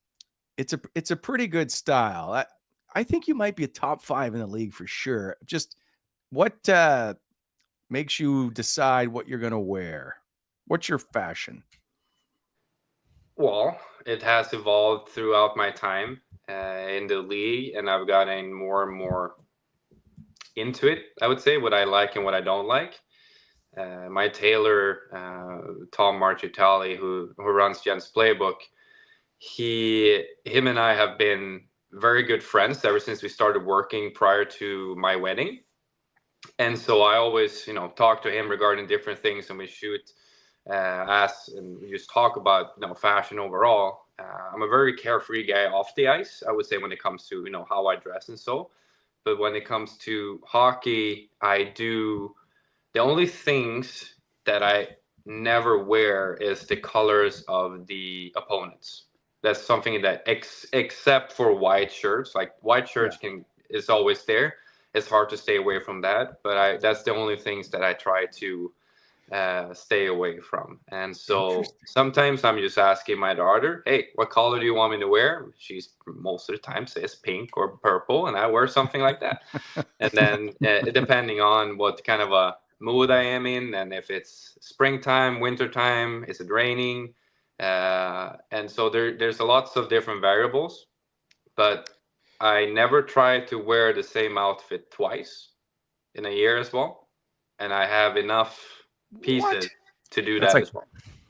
[SPEAKER 2] it's a pretty good style? I think you might be a top 5 in the league for sure. Just what makes you decide what you're going to wear? What's your fashion?
[SPEAKER 4] Well, it has evolved throughout my time in the league, and I've gotten more and more into it, I would say, what I like and what I don't like. My tailor, Tom Marchitali, who runs Jen's Playbook, him and I have been very good friends ever since we started working prior to my wedding. And so I always, talk to him regarding different things, and we shoot ask and just talk about fashion overall. I'm a very carefree guy off the ice, I would say, when it comes to how I dress and so. But when it comes to hockey, the only things that I never wear is the colors of the opponents. That's something that except for white shirts, like white shirts is always there. It's hard to stay away from that, but that's the only things that I try to stay away from. And so sometimes I'm just asking my daughter, hey, what color do you want me to wear? She's most of the time says pink or purple, and I wear something like that. And then depending on what kind of a mood I am in, and if it's springtime, wintertime, is it raining, and so there's lots of different variables, but I never try to wear the same outfit twice in a year as well, and I have enough pieces to do that as well.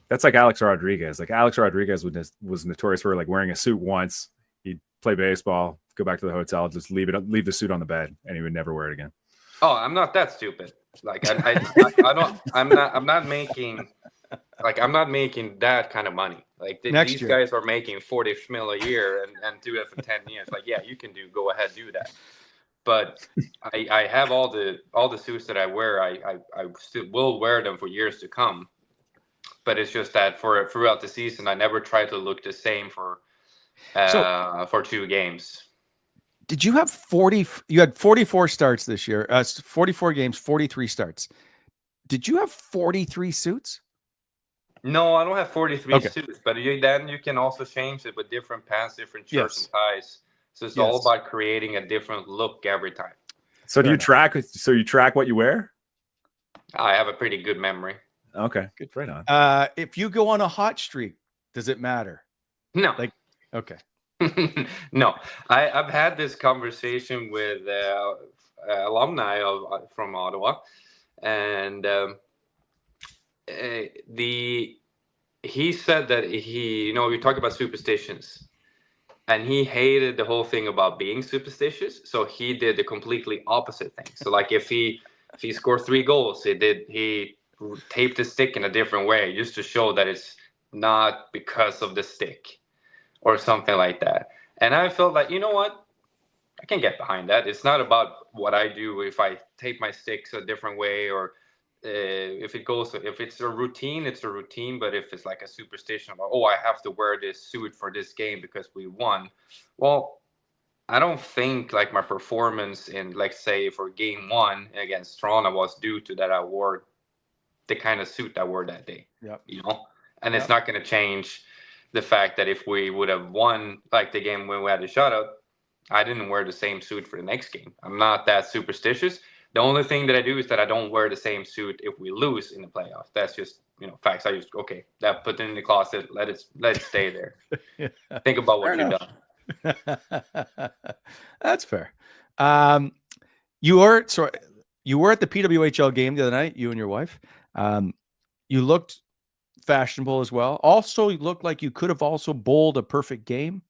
[SPEAKER 3] That's like Alex Rodriguez. Like Alex Rodriguez was notorious for like wearing a suit once. He'd play baseball, go back to the hotel, just leave the suit on the bed, and he would never wear it again.
[SPEAKER 4] Oh, I'm not that stupid. Like I'm not making that kind of money. Like these guys are making 40 mil a year and do that for 10 years. Like, yeah, you can go ahead, do that. But I have all the suits that I wear. I still will wear them for years to come. But it's just that throughout the season, I never try to look the same for 2 games.
[SPEAKER 2] Did you have 40? You had 44 starts this year. 44 games, 43 starts. Did you have 43 suits?
[SPEAKER 4] No, I don't have 43 suits. But then you can also change it with different pants, different shirts and ties. So it's all about creating a different look every time.
[SPEAKER 3] So do you track? So you track what you wear?
[SPEAKER 4] I have a pretty good memory.
[SPEAKER 3] Okay, good. Right on.
[SPEAKER 2] If you go on a hot streak, does it matter?
[SPEAKER 4] No.
[SPEAKER 2] Okay.
[SPEAKER 4] No, I've had this conversation with alumni from Ottawa, and he said that we talk about superstitions, and he hated the whole thing about being superstitious. So he did the completely opposite thing. So like if he if he scored 3 goals, he taped the stick in a different way just to show that it's not because of the stick or something like that. And I felt like, you know what? I can get behind that. It's not about what I do if I tape my sticks a different way or if it's a routine, it's a routine. But if it's like a superstition, like, oh, I have to wear this suit for this game because we won. Well, I don't think like my performance in, like, say, for game 1 against Toronto was due to that I wore the kind of suit I wore that day.
[SPEAKER 2] Yep.
[SPEAKER 4] And it's not going to change the fact that if we would have won like the game when we had a shutout, I didn't wear the same suit for the next game. I'm not that superstitious. The only thing that I do is that I don't wear the same suit if we lose in the playoffs. That's just, facts. I just, that put it in the closet. Let it stay there.
[SPEAKER 2] Yeah.
[SPEAKER 4] Think about what you've done.
[SPEAKER 2] That's fair. You were at the PWHL game the other night, you and your wife. You looked fashionable as well. Also, you looked like you could have also bowled a perfect game.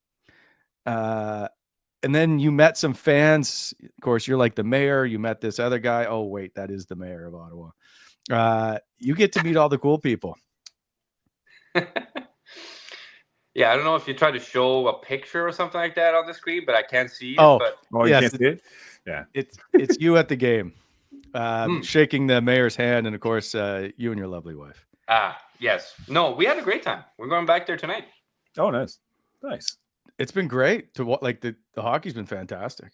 [SPEAKER 2] And then you met some fans. Of course, you're like the mayor. You met this other guy. Oh, wait, that is the mayor of Ottawa. You get to meet all the cool people.
[SPEAKER 4] Yeah, I don't know if you try to show a picture or something like that on the screen, but I can't see it.
[SPEAKER 2] Oh,
[SPEAKER 3] you can't see it? Yeah.
[SPEAKER 2] It's you at the game, shaking the mayor's hand, and of course, you and your lovely wife.
[SPEAKER 4] Yes. No, we had a great time. We're going back there tonight.
[SPEAKER 3] Oh, nice. Nice.
[SPEAKER 2] It's been great to watch. Like the hockey's been fantastic.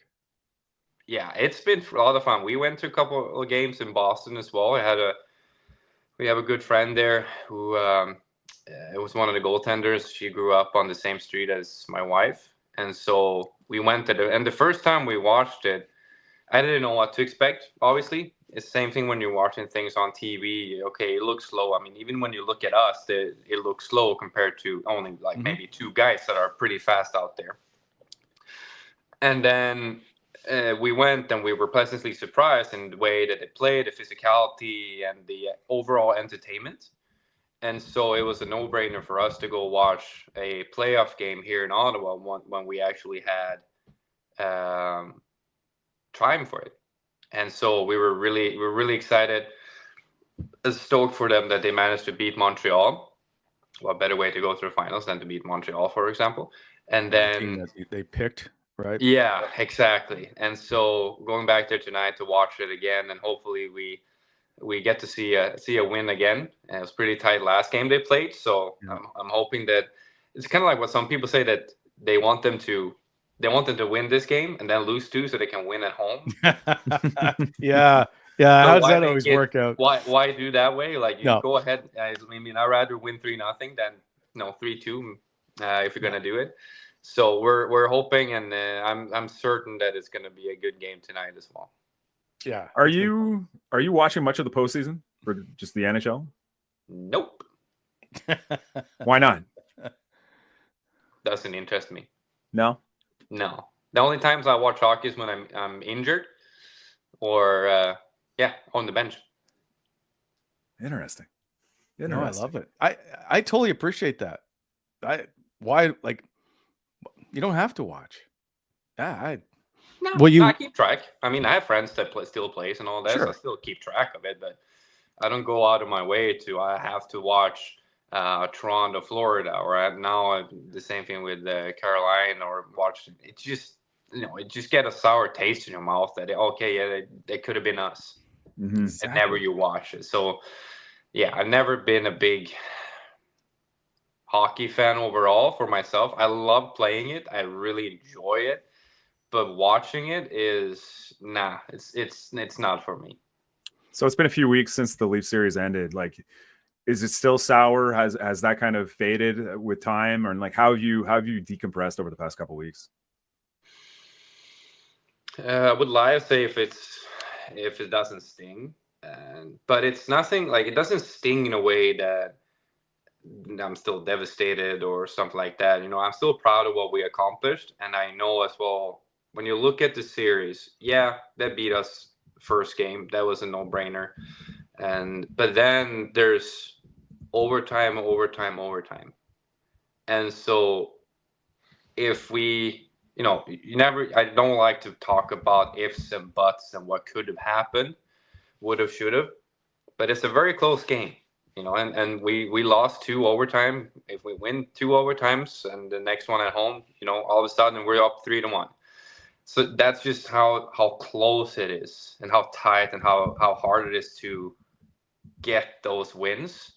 [SPEAKER 4] Yeah, it's been a lot of fun. We went to a couple of games in Boston as well. We have a good friend there who it was one of the goaltenders. She grew up on the same street as my wife, and so we went to and the first time we watched it, I didn't know what to expect. Obviously, it's the same thing when you're watching things on TV. Okay, it looks slow. I mean, even when you look at us, it looks slow compared to only like maybe 2 guys that are pretty fast out there. And then we went and we were pleasantly surprised in the way that they played, the physicality, and the overall entertainment. And so it was a no-brainer for us to go watch a playoff game here in Ottawa when we actually had time for it. And so we were really excited, stoked for them that they managed to beat Montreal. What better way to go through the finals than to beat Montreal, for example? And then
[SPEAKER 2] they picked, right?
[SPEAKER 4] Yeah, exactly. And so going back there tonight to watch it again, and hopefully we get to see a win again. And it was pretty tight last game they played, so yeah. I'm hoping that it's kind of like what some people say, that they want them to win this game and then lose 2 so they can win at home.
[SPEAKER 2] Yeah. So how does that always work out?
[SPEAKER 4] Why do that way? Like, go ahead. I mean, I'd rather win 3-0 than 3-2 if you're gonna do it. So we're hoping, and I'm certain that it's gonna be a good game tonight as well.
[SPEAKER 2] Yeah.
[SPEAKER 3] Are you watching much of the postseason for just the NHL?
[SPEAKER 4] Nope.
[SPEAKER 3] Why not?
[SPEAKER 4] Doesn't interest me.
[SPEAKER 3] No.
[SPEAKER 4] The only times I watch hockey is when I'm injured or on the bench.
[SPEAKER 3] Interesting.
[SPEAKER 2] No, I love it. I totally appreciate that. Why you don't have to watch. I
[SPEAKER 4] keep track. I mean, I have friends that still plays and all that, so I still keep track of it, but I don't go out of my way I have to watch Toronto, Florida, or now the same thing with Carolina, or watch it. Just it just get a sour taste in your mouth that they could have been us.
[SPEAKER 3] Mm-hmm.
[SPEAKER 4] And never you watch it. So yeah, I've never been a big hockey fan overall for myself. I love playing it. I really enjoy it, but watching it is it's not for me.
[SPEAKER 3] So it's been a few weeks since the Leaf series ended. Like, is it still sour? Has that kind of faded with time, or like how have you decompressed over the past couple of weeks?
[SPEAKER 4] I would lie to say if it doesn't sting, but it's nothing like it doesn't sting in a way that I'm still devastated or something like that. I'm still proud of what we accomplished, and I know as well when you look at the series, that beat us first game. That was a no-brainer. But then there's overtime. And so if we, I don't like to talk about ifs and buts and what could have happened, would have, should have. But it's a very close game, and we lost 2 overtime. If we win 2 overtimes and the next one at home, all of a sudden we're up 3-1. So that's just how close it is, and how tight and how hard it is to get those wins.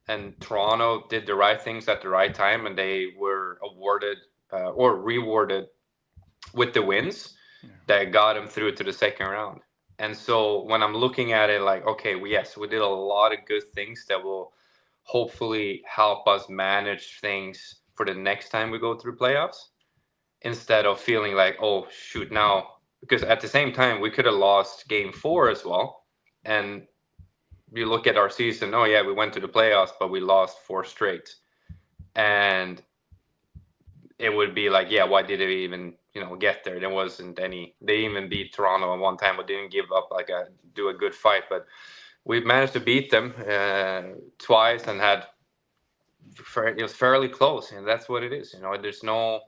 [SPEAKER 4] And Toronto did the right things at the right time, and they were awarded or rewarded with the wins that got them through to the second round. And so when I'm looking at it like, okay, we did a lot of good things that will hopefully help us manage things for the next time we go through playoffs, instead of feeling like, oh, shoot, now. Because at the same time, we could have lost game 4 as well. And you look at our season, oh, yeah, we went to the playoffs, but we lost 4 straight. And it would be like, yeah, why did it even get there? There wasn't any. They even beat Toronto at one time, but didn't give up do a good fight. But we managed to beat them twice, and it was fairly close, and that's what it is. There's not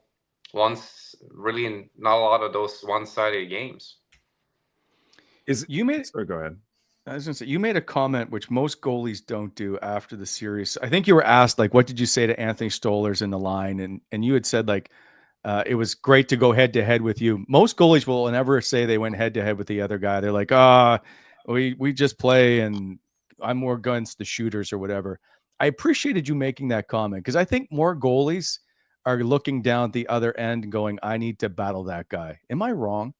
[SPEAKER 4] a lot of those one-sided games.
[SPEAKER 3] Sorry, go ahead.
[SPEAKER 2] I was going to say, you made a comment which most goalies don't do after the series. I think you were asked, like, what did you say to Anthony Stolarz in the line? And you had said, like, it was great to go head-to-head with you. Most goalies will never say they went head-to-head with the other guy. They're like, we just play, and I'm more against the shooters or whatever. I appreciated you making that comment, because I think more goalies are looking down at the other end and going, I need to battle that guy. Am I wrong?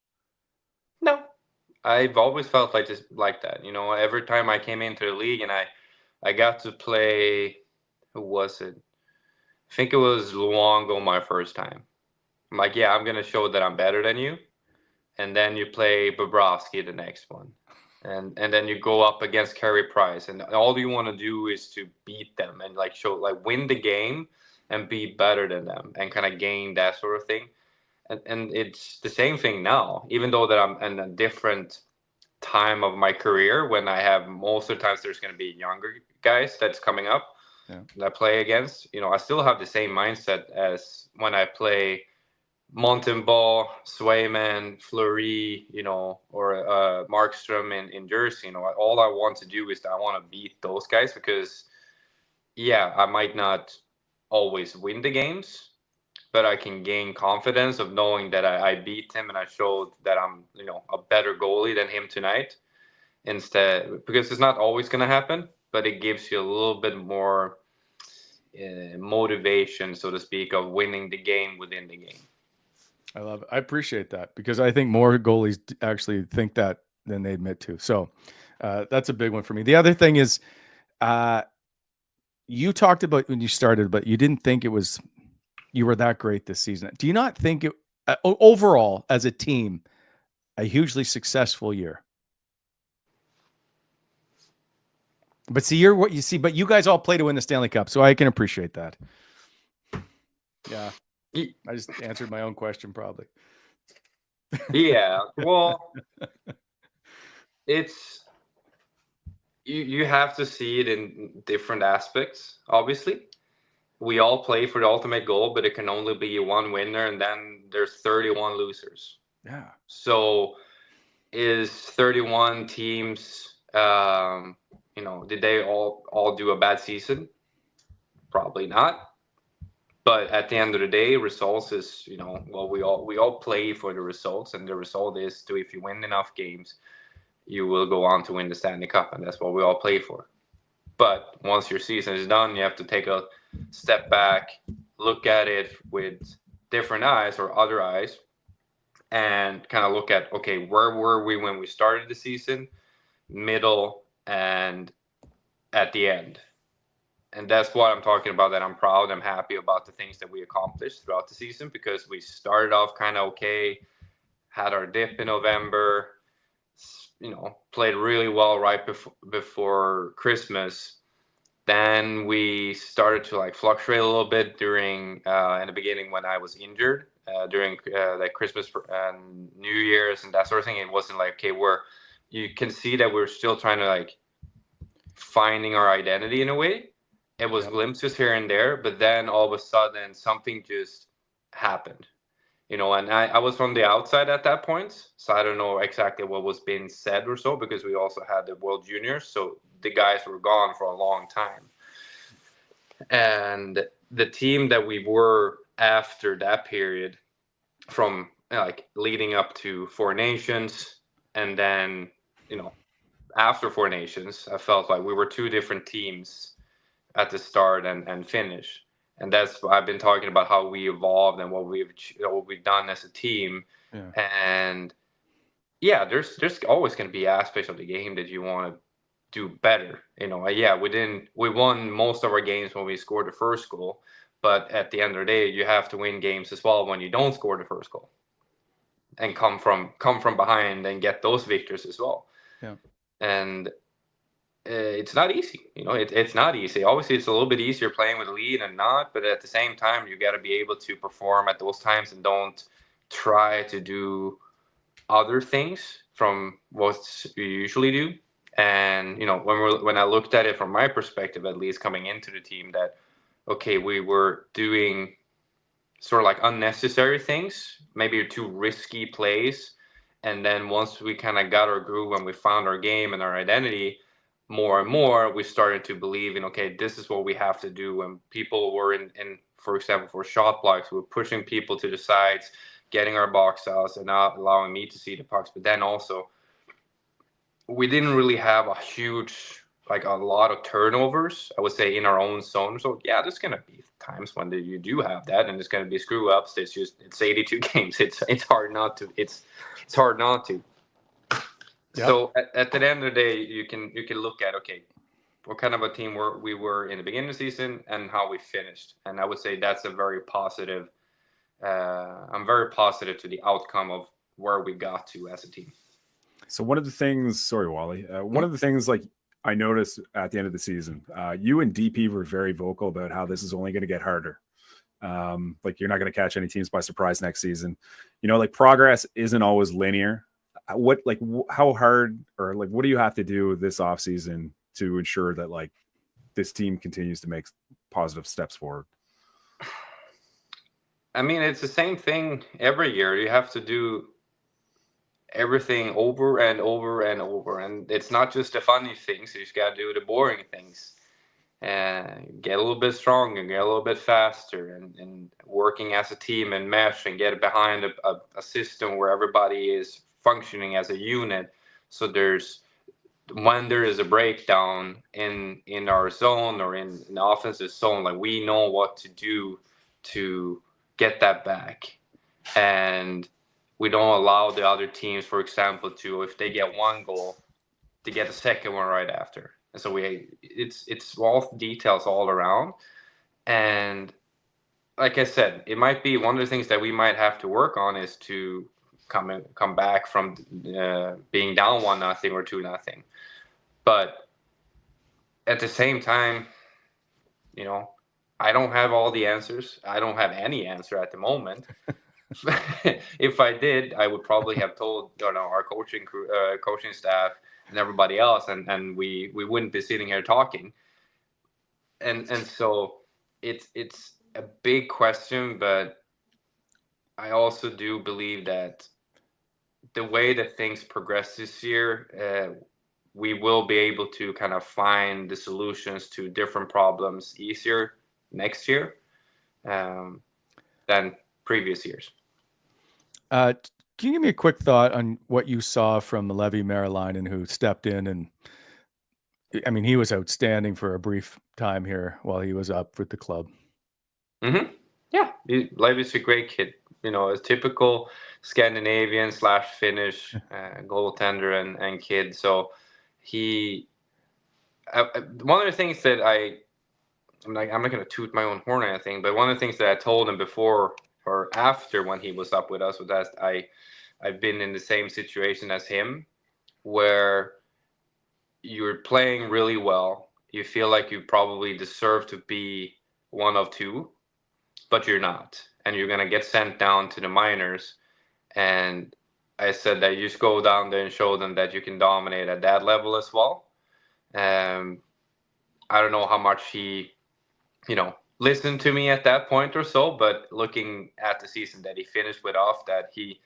[SPEAKER 4] No. I've always felt like that. Every time I came into the league and I got to play, who was it? I think it was Luongo my first time. I'm like, yeah, I'm going to show that I'm better than you. And then you play Bobrovsky the next one. And then you go up against Carey Price. And all you want to do is to beat them and win the game and be better than them and kind of gain that sort of thing. And it's the same thing now, even though that I'm in a different time of my career, when I have most of the times there's going to be younger guys that's coming up that I play against. I still have the same mindset as when I play Montembeault, Swayman, Fleury, or Markstrom in Jersey. All I want to do is I want to beat those guys, because, I might not always win the games, but I can gain confidence of knowing that I beat him and I showed that I'm, a better goalie than him tonight. Instead, because it's not always going to happen, but it gives you a little bit more motivation, so to speak, of winning the game within the game.
[SPEAKER 2] I love it. I appreciate that, because I think more goalies actually think that than they admit to. So that's a big one for me. The other thing is, you talked about when you started, but you didn't think you were that great this season. Do you not think overall as a team, a hugely successful year? But see, but you guys all play to win the Stanley Cup, so I can appreciate that. Yeah. I just answered my own question, probably.
[SPEAKER 4] Yeah. Well, it's, you have to see it in different aspects, obviously. We all play for the ultimate goal, but it can only be one winner, and then there's 31 losers.
[SPEAKER 2] Yeah.
[SPEAKER 4] So is 31 teams, did they all do a bad season? Probably not. But at the end of the day, results is, we all play for the results, and the result is if you win enough games, you will go on to win the Stanley Cup, and that's what we all play for. But once your season is done, you have to take a step back, look at it with different eyes or other eyes, and kind of look at, okay, where were we when we started the season, middle, and at the end. And that's what I'm talking about, that I'm proud, I'm happy about the things that we accomplished throughout the season, because we started off kind of okay, had our dip in November, played really well right before Christmas. Then we started to fluctuate a little bit during in the beginning when I was injured during Christmas and New Year's and that sort of thing. It wasn't okay, you can see that we're still trying to finding our identity in a way. It was glimpses here and there, but then all of a sudden something just happened. you know, and I was from the outside at that point, so I don't know exactly what was being said or so, because we also had the World Juniors, so the guys were gone for a long time. And the team that we were after that period, from like leading up to Four Nations, and then, you know, after Four Nations, I felt like we were two different teams at the start and finish. And that's I've been talking about how we evolved and what we've done as a team.
[SPEAKER 2] Yeah.
[SPEAKER 4] And yeah, there's always going to be aspects of the game that you want to do better. You know, yeah, we won most of our games when we scored the first goal, but at the end of the day, you have to win games as well when you don't score the first goal, and come from behind and get those victories as well.
[SPEAKER 2] Yeah.
[SPEAKER 4] And it's not easy. You know, it's not easy. Obviously, it's a little bit easier playing with a lead and not, but at the same time, you got to be able to perform at those times and don't try to do other things from what you usually do. And, you know, when I looked at it from my perspective, at least coming into the team, that, okay, we were doing sort of like unnecessary things, maybe too risky plays. And then once we kind of got our groove and we found our game and our identity, more and more we started to believe in, okay, this is what we have to do. And people were in for example, for shot blocks, we were pushing people to the sides, getting our box outs and not allowing me to see the pucks. But then also, we didn't really have a huge, like a lot of turnovers, I would say, in our own zone. So yeah, there's gonna be times when you do have that, and there's gonna be screw ups. It's 82 games. It's hard not to. It's hard not to.
[SPEAKER 2] Yep.
[SPEAKER 4] So at the end of the day, you can look at, okay, what kind of a team we were in the beginning of the season and how we finished. And I would say that's a very positive. I'm very positive to the outcome of where we got to as a team.
[SPEAKER 3] So one of the things, sorry, Wally, one of the things like I noticed at the end of the season, you and DP were very vocal about how this is only going to get harder. Like you're not going to catch any teams by surprise next season. You know, like progress isn't always linear. How hard, or like, what do you have to do this offseason to ensure that like this team continues to make positive steps forward?
[SPEAKER 4] I mean, it's the same thing every year. You have to do everything over and over and over, and it's not just the funny things. You just got to do the boring things and get a little bit stronger, get a little bit faster, and working as a team and mesh and get behind a system where everybody is functioning as a unit. So when there is a breakdown in our zone or in the offensive zone, like we know what to do to get that back. And we don't allow the other teams, for example, to, if they get one goal, to get the second one right after. And so it's small details all around. And like I said, it might be one of the things that we might have to work on is to come back from being down 1-0 or 2-0. But at the same time, you know, I don't have all the answers. I don't have any answer at the moment. If I did, I would probably have told, you know, our coaching staff and everybody else, and we wouldn't be sitting here talking. And so it's a big question, but I also do believe that the way that things progress this year, we will be able to kind of find the solutions to different problems easier next year than previous years.
[SPEAKER 2] Can you give me a quick thought on what you saw from Lev Marilyn, who stepped in? And I mean, he was outstanding for a brief time here while he was up with the club.
[SPEAKER 4] Mm-hmm. Yeah, Lev is a great kid. You know, a typical Scandinavian / Finnish goaltender and kid. So one of the things that I'm not going to toot my own horn or anything, but one of the things that I told him before or after when he was up with us was that I've been in the same situation as him, where you're playing really well. You feel like you probably deserve to be one of two, but you're not. And you're going to get sent down to the minors. And I said that you just go down there and show them that you can dominate at that level as well. I don't know how much he, you know, listen to me at that point or so, but looking at the season that he finished with off, that he,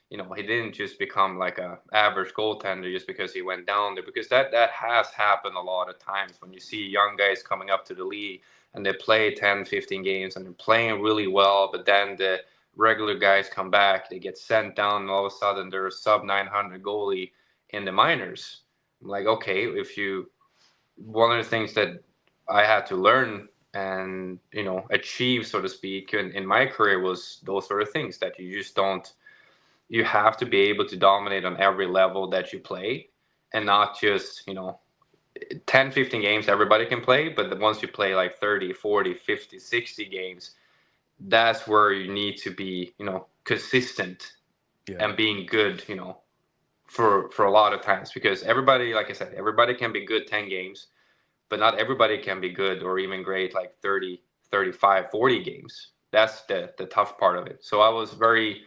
[SPEAKER 4] he didn't just become like a average goaltender just because he went down there, because that has happened a lot of times when you see young guys coming up to the league and they play 10, 15 games and they're playing really well, but then the regular guys come back, they get sent down, and all of a sudden they're a sub 900 goalie in the minors. I'm like, okay, one of the things that I had to learn and achieve, so to speak, in my career was those sort of things that you just don't. You have to be able to dominate on every level that you play, and not just 10, 15 games everybody can play, but once you play like 30, 40, 50, 60 games, that's where you need to be consistent and being good for a lot of times, because everybody, like I said, everybody can be good 10 games, but not everybody can be good or even great like 30, 35, 40 games. That's the tough part of it. So I was very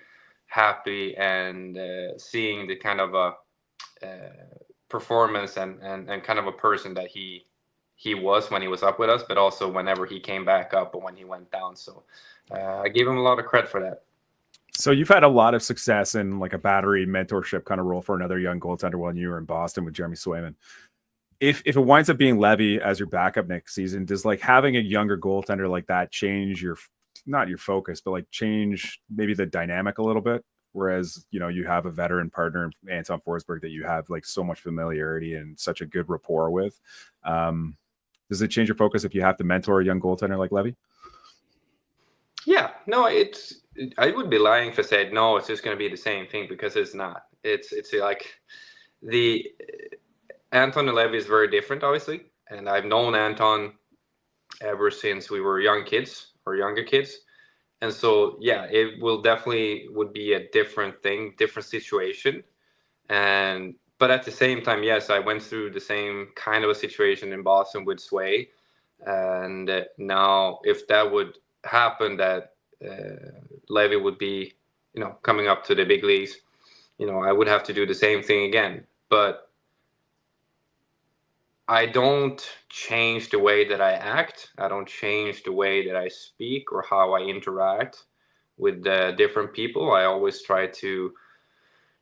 [SPEAKER 4] happy and seeing the kind of performance and kind of a person that he was when he was up with us, but also whenever he came back up and when he went down. So I gave him a lot of credit for that.
[SPEAKER 3] So you've had a lot of success in like a battery mentorship kind of role for another young goaltender when you were in Boston with Jeremy Swayman. If it winds up being Levy as your backup next season, does like having a younger goaltender like that change not your focus, but like change maybe the dynamic a little bit? Whereas, you have a veteran partner, Anton Forsberg, that you have like so much familiarity and such a good rapport with. Does it change your focus if you have to mentor a young goaltender like Levy?
[SPEAKER 4] Yeah, no, I would be lying if I said, no, it's just going to be the same thing, because it's not. It's like the Anton and Levy is very different, obviously. And I've known Anton ever since we were young kids or younger kids. And so, yeah, it would be a different thing, different situation. But at the same time, yes, I went through the same kind of a situation in Boston with Sway. And now if that would happen, that Levy would be, coming up to the big leagues, I would have to do the same thing again. But I don't change the way that I act. I don't change the way that I speak or how I interact with different people. I always try to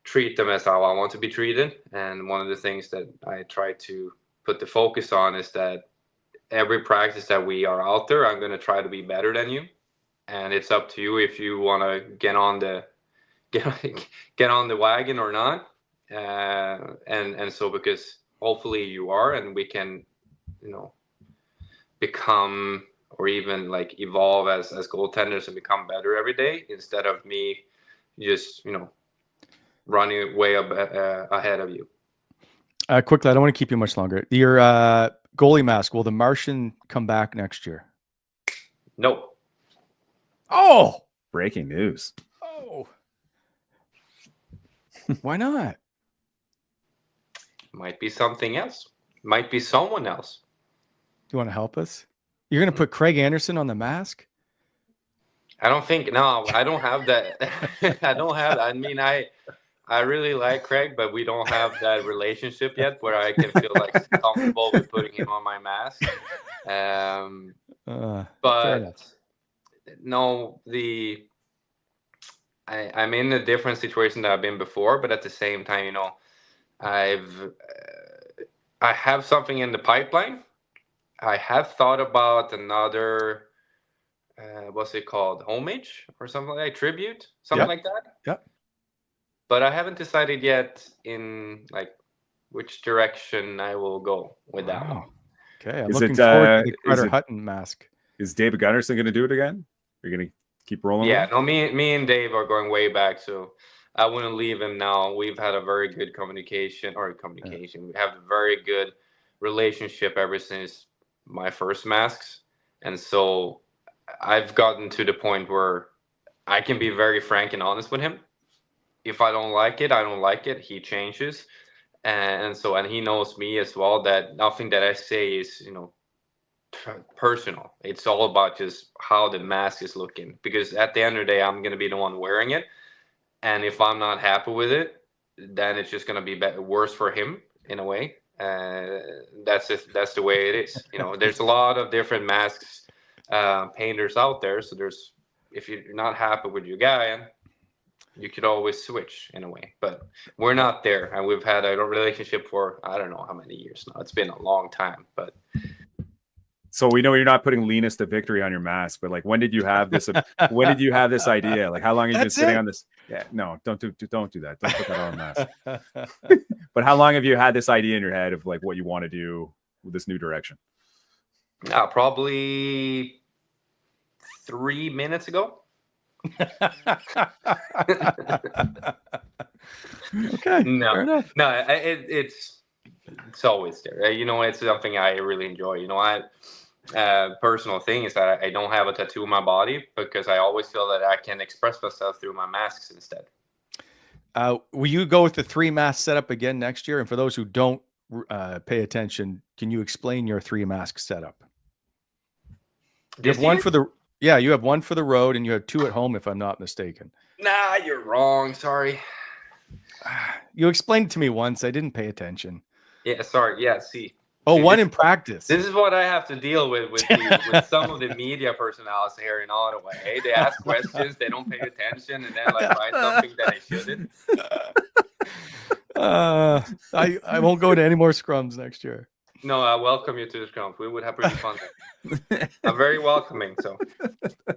[SPEAKER 4] treat them as how I want to be treated. And one of the things that I try to put the focus on is that every practice that we are out there, I'm going to try to be better than you. And it's up to you if you want to get on the wagon or not. And so, because hopefully you are, and we can, become or even like evolve as goaltenders and become better every day, instead of me just, running way up ahead of you.
[SPEAKER 2] Quickly, I don't want to keep you much longer. Your goalie mask, will the Martian come back next year?
[SPEAKER 4] No.
[SPEAKER 2] Oh!
[SPEAKER 3] Breaking news.
[SPEAKER 2] Oh. Why not?
[SPEAKER 4] Might be something else. Might be someone else.
[SPEAKER 2] You want to help us? You're going to put Craig Anderson on the mask?
[SPEAKER 4] I don't have that. I really like Craig, but we don't have that relationship yet where I can feel like comfortable with putting him on my mask. But no, I'm in a different situation that I've been before, but at the same time, I have something in the pipeline. I have thought about another, what's it called? Homage or something like tribute, something like that.
[SPEAKER 2] Yep.
[SPEAKER 4] But I haven't decided yet in like which direction I will go with that one.
[SPEAKER 2] Okay, I'm looking forward to the Carter Hutton mask.
[SPEAKER 3] Is David Gunnarsson going to do it again? Are you going to keep rolling?
[SPEAKER 4] Yeah, no, me and Dave are going way back, so I wouldn't leave him now. We've had a very good communication. Yeah. We have a very good relationship ever since my first masks, and so I've gotten to the point where I can be very frank and honest with him. If I don't like it, I don't like it. He changes, and he knows me as well, that nothing that I say is personal. It's all about just how the mask is looking, because at the end of the day, I'm going to be the one wearing it, and if I'm not happy with it, then it's just going to be worse for him in a way. That's the way it is. There's a lot of different masks painters out there. So if you're not happy with your guy, you could always switch in a way. But we're not there, and we've had a relationship for I don't know how many years now. It's been a long time, but.
[SPEAKER 3] So we know you're not putting Linus to victory on your mask, but like, when did you have this? When did you have this idea? Like, how long have you been sitting on this? Yeah, no, don't do that. Don't put that on a mask. But how long have you had this idea in your head of like what you want to do with this new direction?
[SPEAKER 4] Probably 3 minutes ago.
[SPEAKER 2] Okay.
[SPEAKER 4] No,
[SPEAKER 2] fair enough.
[SPEAKER 4] no, it's always there. You know, it's something I really enjoy. You know, personal thing is that I don't have a tattoo on my body because I always feel that I can express myself through my masks instead.
[SPEAKER 2] Will you go with the 3 mask setup again next year? And for those who don't pay attention, can you explain your 3 mask setup? You have one for the you have one for the road and you have 2 at home, if I'm not mistaken.
[SPEAKER 4] Nah, you're wrong. Sorry.
[SPEAKER 2] You explained it to me once. I didn't pay attention.
[SPEAKER 4] Yeah, sorry. Yeah, see.
[SPEAKER 2] Oh, one in practice.
[SPEAKER 4] This is what I have to deal with some of the media personnel here in Ottawa. Hey, they ask questions, they don't pay attention, and then like write something that I shouldn't.
[SPEAKER 2] I won't go to any more scrums next year.
[SPEAKER 4] No, I welcome you to the scrum. We would have pretty fun. I'm very welcoming.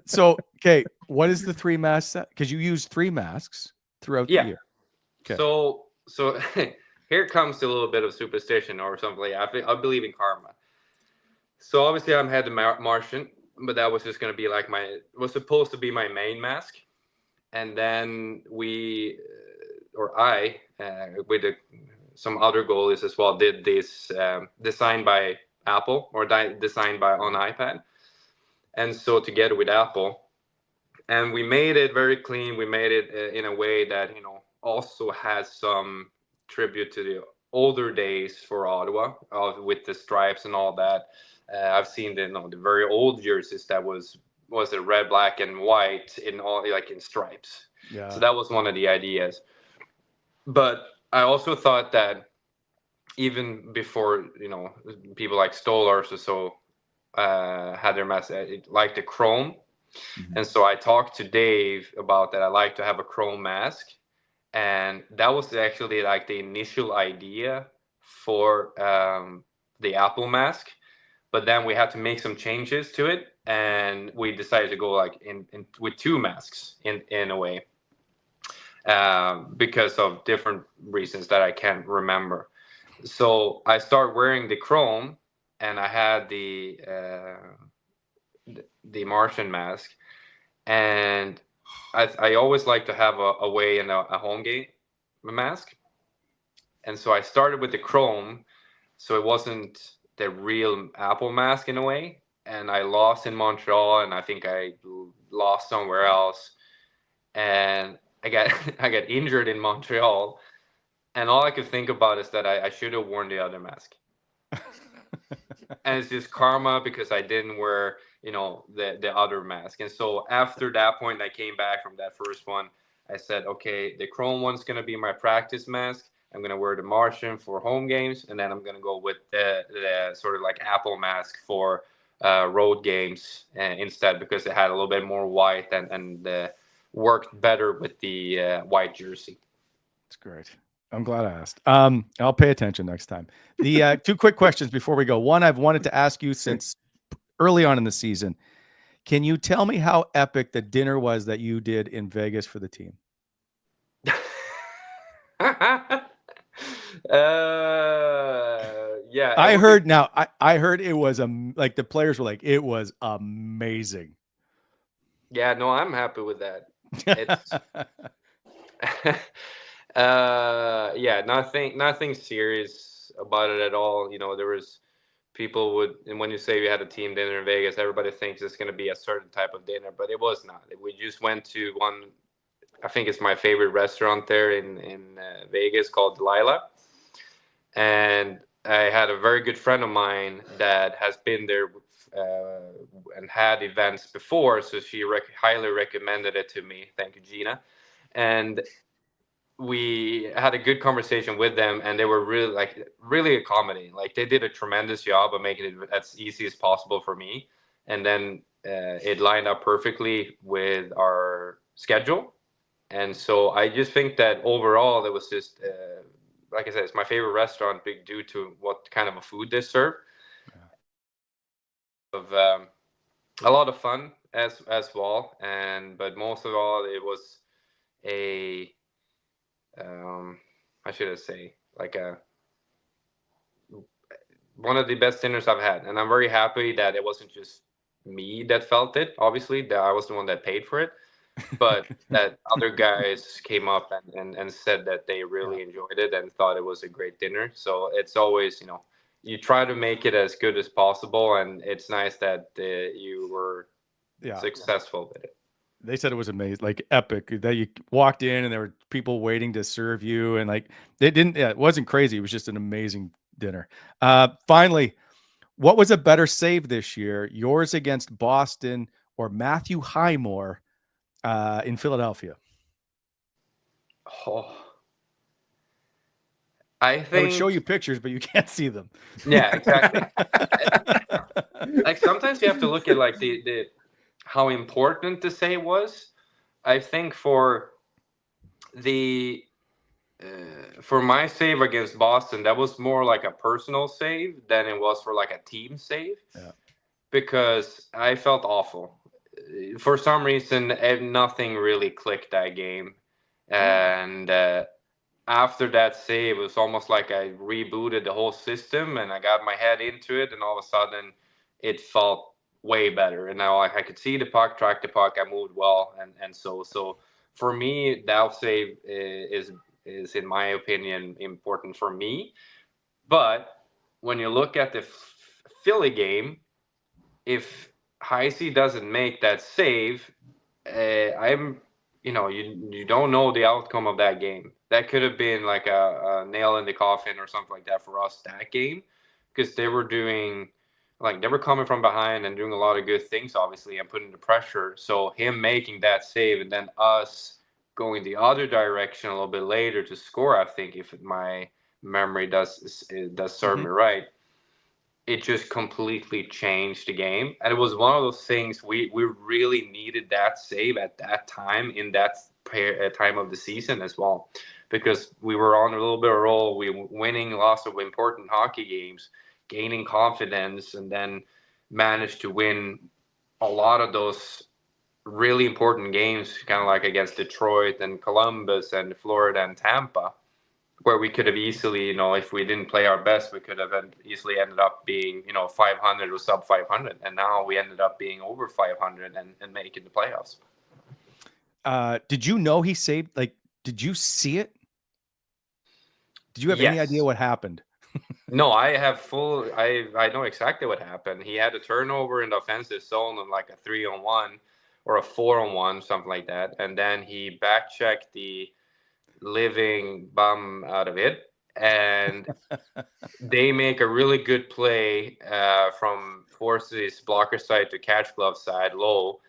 [SPEAKER 2] So, okay, what is the 3 mask set? Because you use 3 masks throughout the year.
[SPEAKER 4] Okay. So here comes a little bit of superstition or something. I believe in karma. So obviously I'm head Martian, but that was just going to be like was supposed to be my main mask. And then I, with some other goalies as well, did this designed by Apple or designed on iPad. And so together with Apple, and we made it very clean. We made it in a way that, you know, also has some tribute to the older days for Ottawa with the stripes and all that. I've seen the very old jerseys that was it red, black, and white in all like in stripes. Yeah. So that was one of the ideas. But I also thought that even before, you know, people like Stolars or so had their mask, like the chrome. Mm-hmm. And so I talked to Dave about that. I like to have a chrome mask. And that was actually like the initial idea for the Apple mask. But then we had to make some changes to it. And we decided to go like in with 2 masks in a way. Because of different reasons that I can't remember. So I started wearing the chrome and I had the Martian mask. And I always like to have a away and a home game mask. And so I started with the chrome. So it wasn't the real Apple mask in a way. And I lost in Montreal and I think I lost somewhere else. And I got injured in Montreal. And all I could think about is that I should have worn the other mask. And it's just karma because I didn't wear, you know, the other mask. And so after that point, I came back from that first one. I said, okay, the chrome one's going to be my practice mask. I'm going to wear the Martian for home games. And then I'm going to go with the sort of like Apple mask for road games instead, because it had a little bit more white and worked better with the white jersey.
[SPEAKER 2] That's great. I'm glad I asked. I'll pay attention next time. The 2 quick questions before we go. One, I've wanted to ask you since early on in the season. Can you tell me how epic the dinner was that you did in Vegas for the team?
[SPEAKER 4] Yeah.
[SPEAKER 2] I heard it was like the players were like, it was amazing.
[SPEAKER 4] Yeah, no, I'm happy with that. It's yeah, nothing serious about it at all. You know, there was people and when you say we had a team dinner in Vegas, everybody thinks it's going to be a certain type of dinner, but it was not. We just went to one, I think it's my favorite restaurant there in Vegas called Delilah. And I had a very good friend of mine that has been there and had events before. So she highly recommended it to me. Thank you, Gina. And we had a good conversation with them, and they were really accommodating. Like, they did a tremendous job of making it as easy as possible for me. And then it lined up perfectly with our schedule. And so I just think that overall it was just, like I said, it's my favorite restaurant due to what kind of a food they serve. Of a lot of fun as well, but most of all it was a I should say like one of the best dinners I've had, and I'm very happy that it wasn't just me that felt it. Obviously, that I was the one that paid for it, but that other guys came up and said that they really enjoyed it and thought it was a great dinner. So it's always, you try to make it as good as possible, and it's nice that you were successful with it.
[SPEAKER 2] They said it was amazing, like epic, that you walked in and there were people waiting to serve you, and like it wasn't crazy. It was just an amazing dinner. Finally, what was a better save this year, yours against Boston or Matthew Highmore in Philadelphia?
[SPEAKER 4] Oh, I think
[SPEAKER 2] I would show you pictures, but you can't see them.
[SPEAKER 4] Yeah, exactly. Like sometimes you have to look at like the how important the save was. I think for my save against Boston, that was more like a personal save than it was for like a team save.
[SPEAKER 2] Yeah.
[SPEAKER 4] Because I felt awful. For some reason, nothing really clicked that game. And after that save, it was almost like I rebooted the whole system and I got my head into it, and all of a sudden it felt way better. And now I could see the puck, track the puck, I moved well, and so for me, that save is in my opinion important for me. But when you look at the Philly game, if Heisey doesn't make that save, you don't know the outcome of that game. That could have been like a nail in the coffin or something like that for us that game, because they were coming from behind and doing a lot of good things, obviously, and putting the pressure. So him making that save and then us going the other direction a little bit later to score, I think, if my memory does serve me right, it just completely changed the game. And it was one of those things we really needed that save at that time in that time of the season as well, because we were on a little bit of a roll. We were winning lots of important hockey games, gaining confidence, and then managed to win a lot of those really important games, kind of like against Detroit and Columbus and Florida and Tampa, where we could have easily, if we didn't play our best, we could have easily ended up being, 500 or sub 500. And now we ended up being over 500 and making the playoffs.
[SPEAKER 2] Did you know he saved, did you see it? Did you have any idea what happened?
[SPEAKER 4] No, I know exactly what happened. He had a turnover in the offensive zone on like a 3-on-1 or a 4-on-1, something like that. And then he back-checked the living bum out of it, and they make a really good play from Force's blocker side to catch glove side low,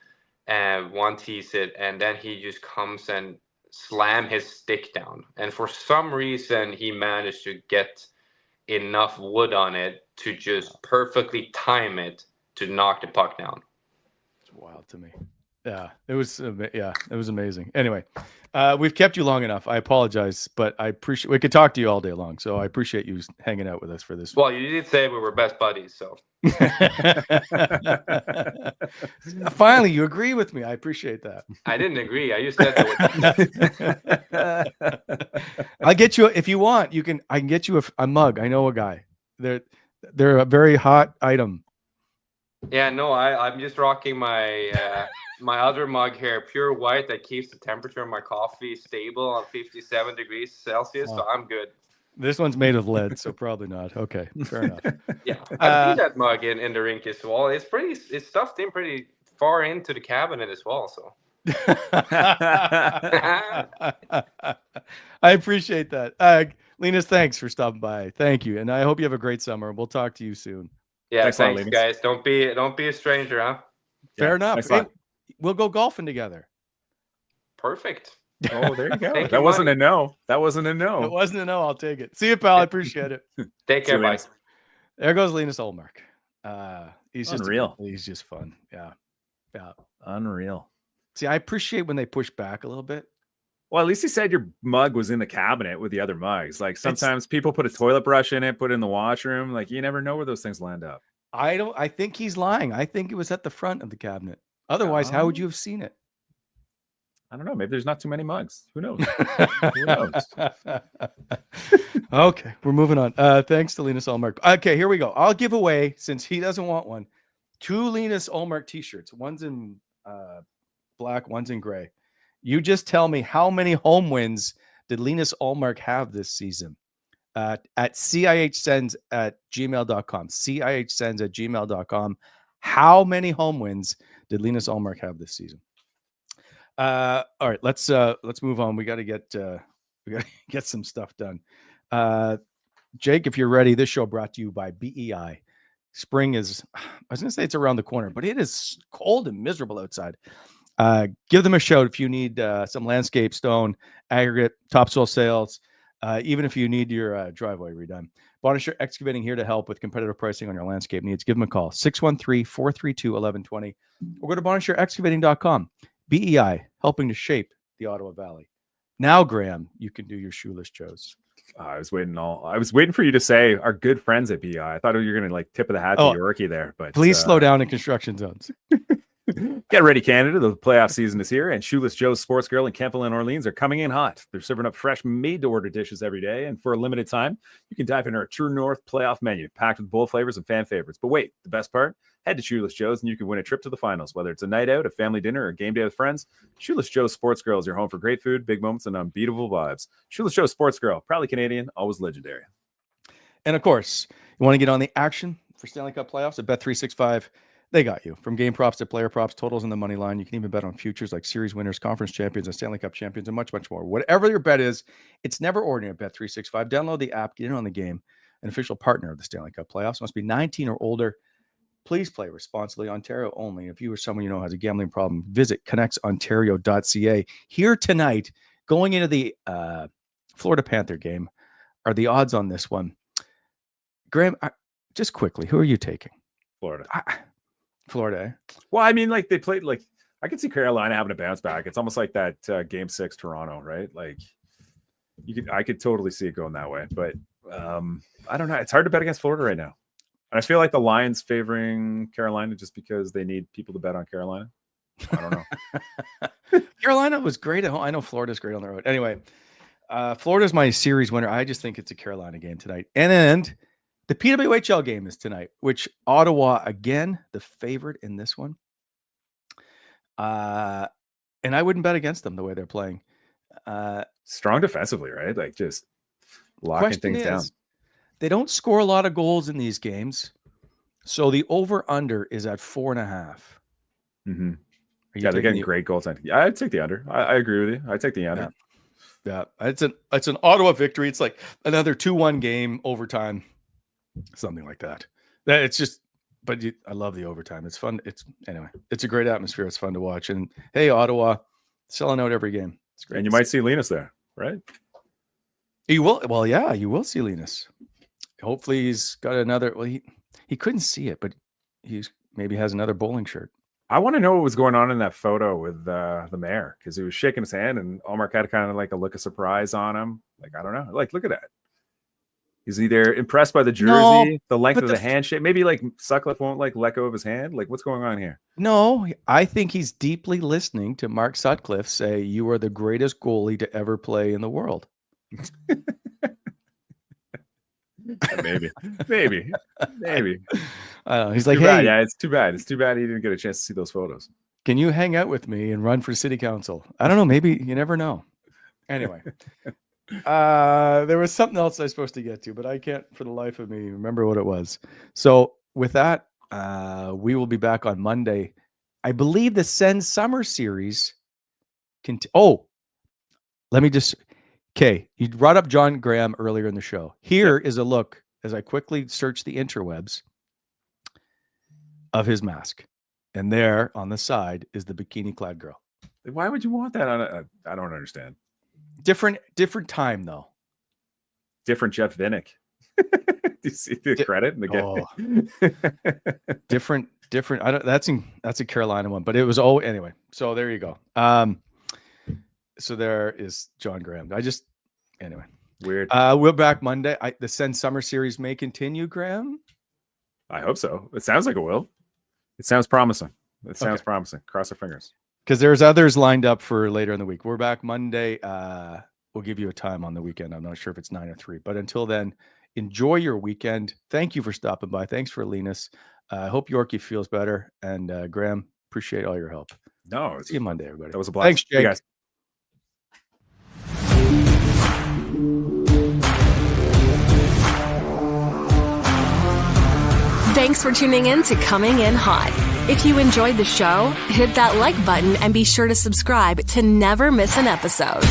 [SPEAKER 4] and one tees it, and then he just comes and slam his stick down, and for some reason he managed to get enough wood on it to just perfectly time it to knock the puck down.
[SPEAKER 2] It's wild to me. Yeah, it was amazing. Anyway, we've kept you long enough. I apologize, but we could talk to you all day long. So I appreciate you hanging out with us for this.
[SPEAKER 4] Well, you did say we were best buddies, so.
[SPEAKER 2] Finally, you agree with me. I appreciate that.
[SPEAKER 4] I didn't agree. I just said that.
[SPEAKER 2] I'll get you, if you want, I can get you a mug. I know a guy. They're a very hot item.
[SPEAKER 4] Yeah, no, I'm just rocking my my other mug here, pure white, that keeps the temperature of my coffee stable on 57 degrees Celsius, so I'm good.
[SPEAKER 2] This one's made of lead, so probably not. Okay, fair enough.
[SPEAKER 4] Yeah, I've seen that mug in the rink as well. It's stuffed in pretty far into the cabinet as well, so.
[SPEAKER 2] I appreciate that. Linus, thanks for stopping by. Thank you, and I hope you have a great summer. We'll talk to you soon.
[SPEAKER 4] Yeah, thanks guys. Don't be a stranger, huh?
[SPEAKER 2] Fair enough. Hey, we'll go golfing together.
[SPEAKER 4] Perfect.
[SPEAKER 3] Oh, there you go. That wasn't a no. That wasn't a no.
[SPEAKER 2] It wasn't a no. I'll take it. See you, pal. I appreciate it.
[SPEAKER 4] Take care, bye.
[SPEAKER 2] There goes Linus Ullmark. He's
[SPEAKER 5] unreal.
[SPEAKER 2] He's just fun. Yeah. Yeah.
[SPEAKER 3] Unreal.
[SPEAKER 2] See, I appreciate when they push back a little bit.
[SPEAKER 3] Well, at least he said your mug was in the cabinet with the other mugs. Like sometimes people put a toilet brush in it, put it in the washroom. Like you never know where those things land up.
[SPEAKER 2] I think he's lying. I think it was at the front of the cabinet. Otherwise, how would you have seen it?
[SPEAKER 3] I don't know. Maybe there's not too many mugs. Who knows? Who knows?
[SPEAKER 2] Okay, we're moving on. Thanks to Linus Ullmark. Okay, here we go. I'll give away, since he doesn't want one, 2 Linus Ullmark t-shirts. One's in black, one's in gray. You just tell me how many home wins did Linus Ullmark have this season? At cihsens@gmail.com. cihsens@gmail.com. How many home wins did Linus Ullmark have this season? All right, let's move on. We got to get some stuff done. Jake, if you're ready, this show brought to you by BEI. Spring is, I was going to say it's around the corner, but it is cold and miserable outside. Give them a shout if you need some landscape, stone, aggregate, topsoil sales, even if you need your driveway redone. Bonisher Excavating here to help with competitive pricing on your landscape needs. Give them a call, 613-432-1120, or go to bonisherexcavating.com. BEI, helping to shape the Ottawa Valley. Now, Graham, you can do your shoeless Joes.
[SPEAKER 3] I was waiting for you to say our good friends at BEI. I thought you were going to like tip of the hat to Yorkie there, but
[SPEAKER 2] please slow down in construction zones.
[SPEAKER 3] Get ready, Canada. The playoff season is here, and Shoeless Joe's Sports Grill in Kempville and Orleans are coming in hot. They're serving up fresh, made-to-order dishes every day, and for a limited time, you can dive into our True North playoff menu, packed with bold flavors and fan favorites. But wait, the best part? Head to Shoeless Joe's, and you can win a trip to the finals. Whether it's a night out, a family dinner, or a game day with friends, Shoeless Joe's Sports Grill is your home for great food, big moments, and unbeatable vibes. Shoeless Joe's Sports Grill, proudly Canadian, always legendary.
[SPEAKER 2] And of course, you want to get on the action for Stanley Cup Playoffs at Bet365. They got you. From game props to player props, totals in the money line. You can even bet on futures like series winners, conference champions, and Stanley Cup champions, and much, much more. Whatever your bet is, it's never ordinary at Bet365. Download the app, get in on the game. An official partner of the Stanley Cup Playoffs. Must be 19 or older. Please play responsibly. Ontario only. If you or someone you know has a gambling problem, visit connectsontario.ca. Here tonight, going into the Florida Panther game, are the odds on this one. Graham, just quickly, who are you taking?
[SPEAKER 3] Florida.
[SPEAKER 2] Florida, eh?
[SPEAKER 3] Well, I mean, like they played, like I could see Carolina having a bounce back. It's almost like that Game 6 Toronto, right? Like I could totally see it going that way. But I don't know. It's hard to bet against Florida right now. And I feel like the Lions favoring Carolina just because they need people to bet on Carolina. I don't know.
[SPEAKER 2] Carolina was great at home. I know Florida's great on the road. Anyway, Florida's my series winner. I just think it's a Carolina game tonight. And the PWHL game is tonight, which Ottawa, again, the favorite in this one. And I wouldn't bet against them the way they're playing.
[SPEAKER 3] Strong defensively, right? Like just locking things down.
[SPEAKER 2] They don't score a lot of goals in these games. So the over-under is at 4.5.
[SPEAKER 3] Mm-hmm. Yeah, they're getting great goals. Yeah, I'd take the under. I agree with you. I'd take the under.
[SPEAKER 2] Yeah. It's an Ottawa victory. It's like another 2-1 game, overtime. Something like that. It's just, but I love the overtime. It's fun. It's a great atmosphere. It's fun to watch. And hey, Ottawa selling out every game. It's great.
[SPEAKER 3] And you might see Linus there, right?
[SPEAKER 2] You will. Well, yeah, you will see Linus. Hopefully he's got another. Well, he couldn't see it, but he's maybe has another bowling shirt.
[SPEAKER 3] I want to know what was going on in that photo with the mayor, because he was shaking his hand and Ullmark had kind of like a look of surprise on him. Like, I don't know. Like, look at that. He's either impressed by the jersey, the length of the handshake. Maybe like Sutcliffe won't like let go of his hand. Like, what's going on here?
[SPEAKER 2] No, I think he's deeply listening to Mark Sutcliffe say, "You are the greatest goalie to ever play in the world."
[SPEAKER 3] Maybe.
[SPEAKER 2] I don't know. He's like,
[SPEAKER 3] hey,
[SPEAKER 2] bad.
[SPEAKER 3] Yeah, it's too bad. It's too bad he didn't get a chance to see those photos.
[SPEAKER 2] Can you hang out with me and run for city council? I don't know. Maybe you never know. Anyway. There was something else I was supposed to get to, but I can't for the life of me remember what it was. So with that, we will be back on Monday. I believe the Sens summer series let me just you brought up John Graham earlier in the show. Here is a look as I quickly search the interwebs of his mask. And there on the side is the bikini clad girl.
[SPEAKER 3] Why would you want that on I don't understand.
[SPEAKER 2] Different time though.
[SPEAKER 3] Different Jeff Vinnick. Do you see the credit in the game?
[SPEAKER 2] Different different. I don't. That's a Carolina one, but it was anyway. So there you go. So there is John Graham. Anyway.
[SPEAKER 3] Weird.
[SPEAKER 2] We're back Monday. The Sens Summer Series may continue, Graham.
[SPEAKER 3] I hope so. It sounds like it will. It sounds promising. Promising. Cross our fingers.
[SPEAKER 2] Because there's others lined up for later in the week. We're back Monday. We'll give you a time on the weekend. I'm not sure if it's 9 or 3, but until then, enjoy your weekend. Thank you for stopping by. Thanks for Linus. I hope Yorkie feels better. And Graham, appreciate all your help.
[SPEAKER 3] No,
[SPEAKER 2] see you Monday, everybody.
[SPEAKER 3] That was a blast.
[SPEAKER 2] Thanks, Jake.
[SPEAKER 3] Hey, guys.
[SPEAKER 1] Thanks for tuning in to Coming In Hot. If you enjoyed the show, hit that like button and be sure to subscribe to never miss an episode.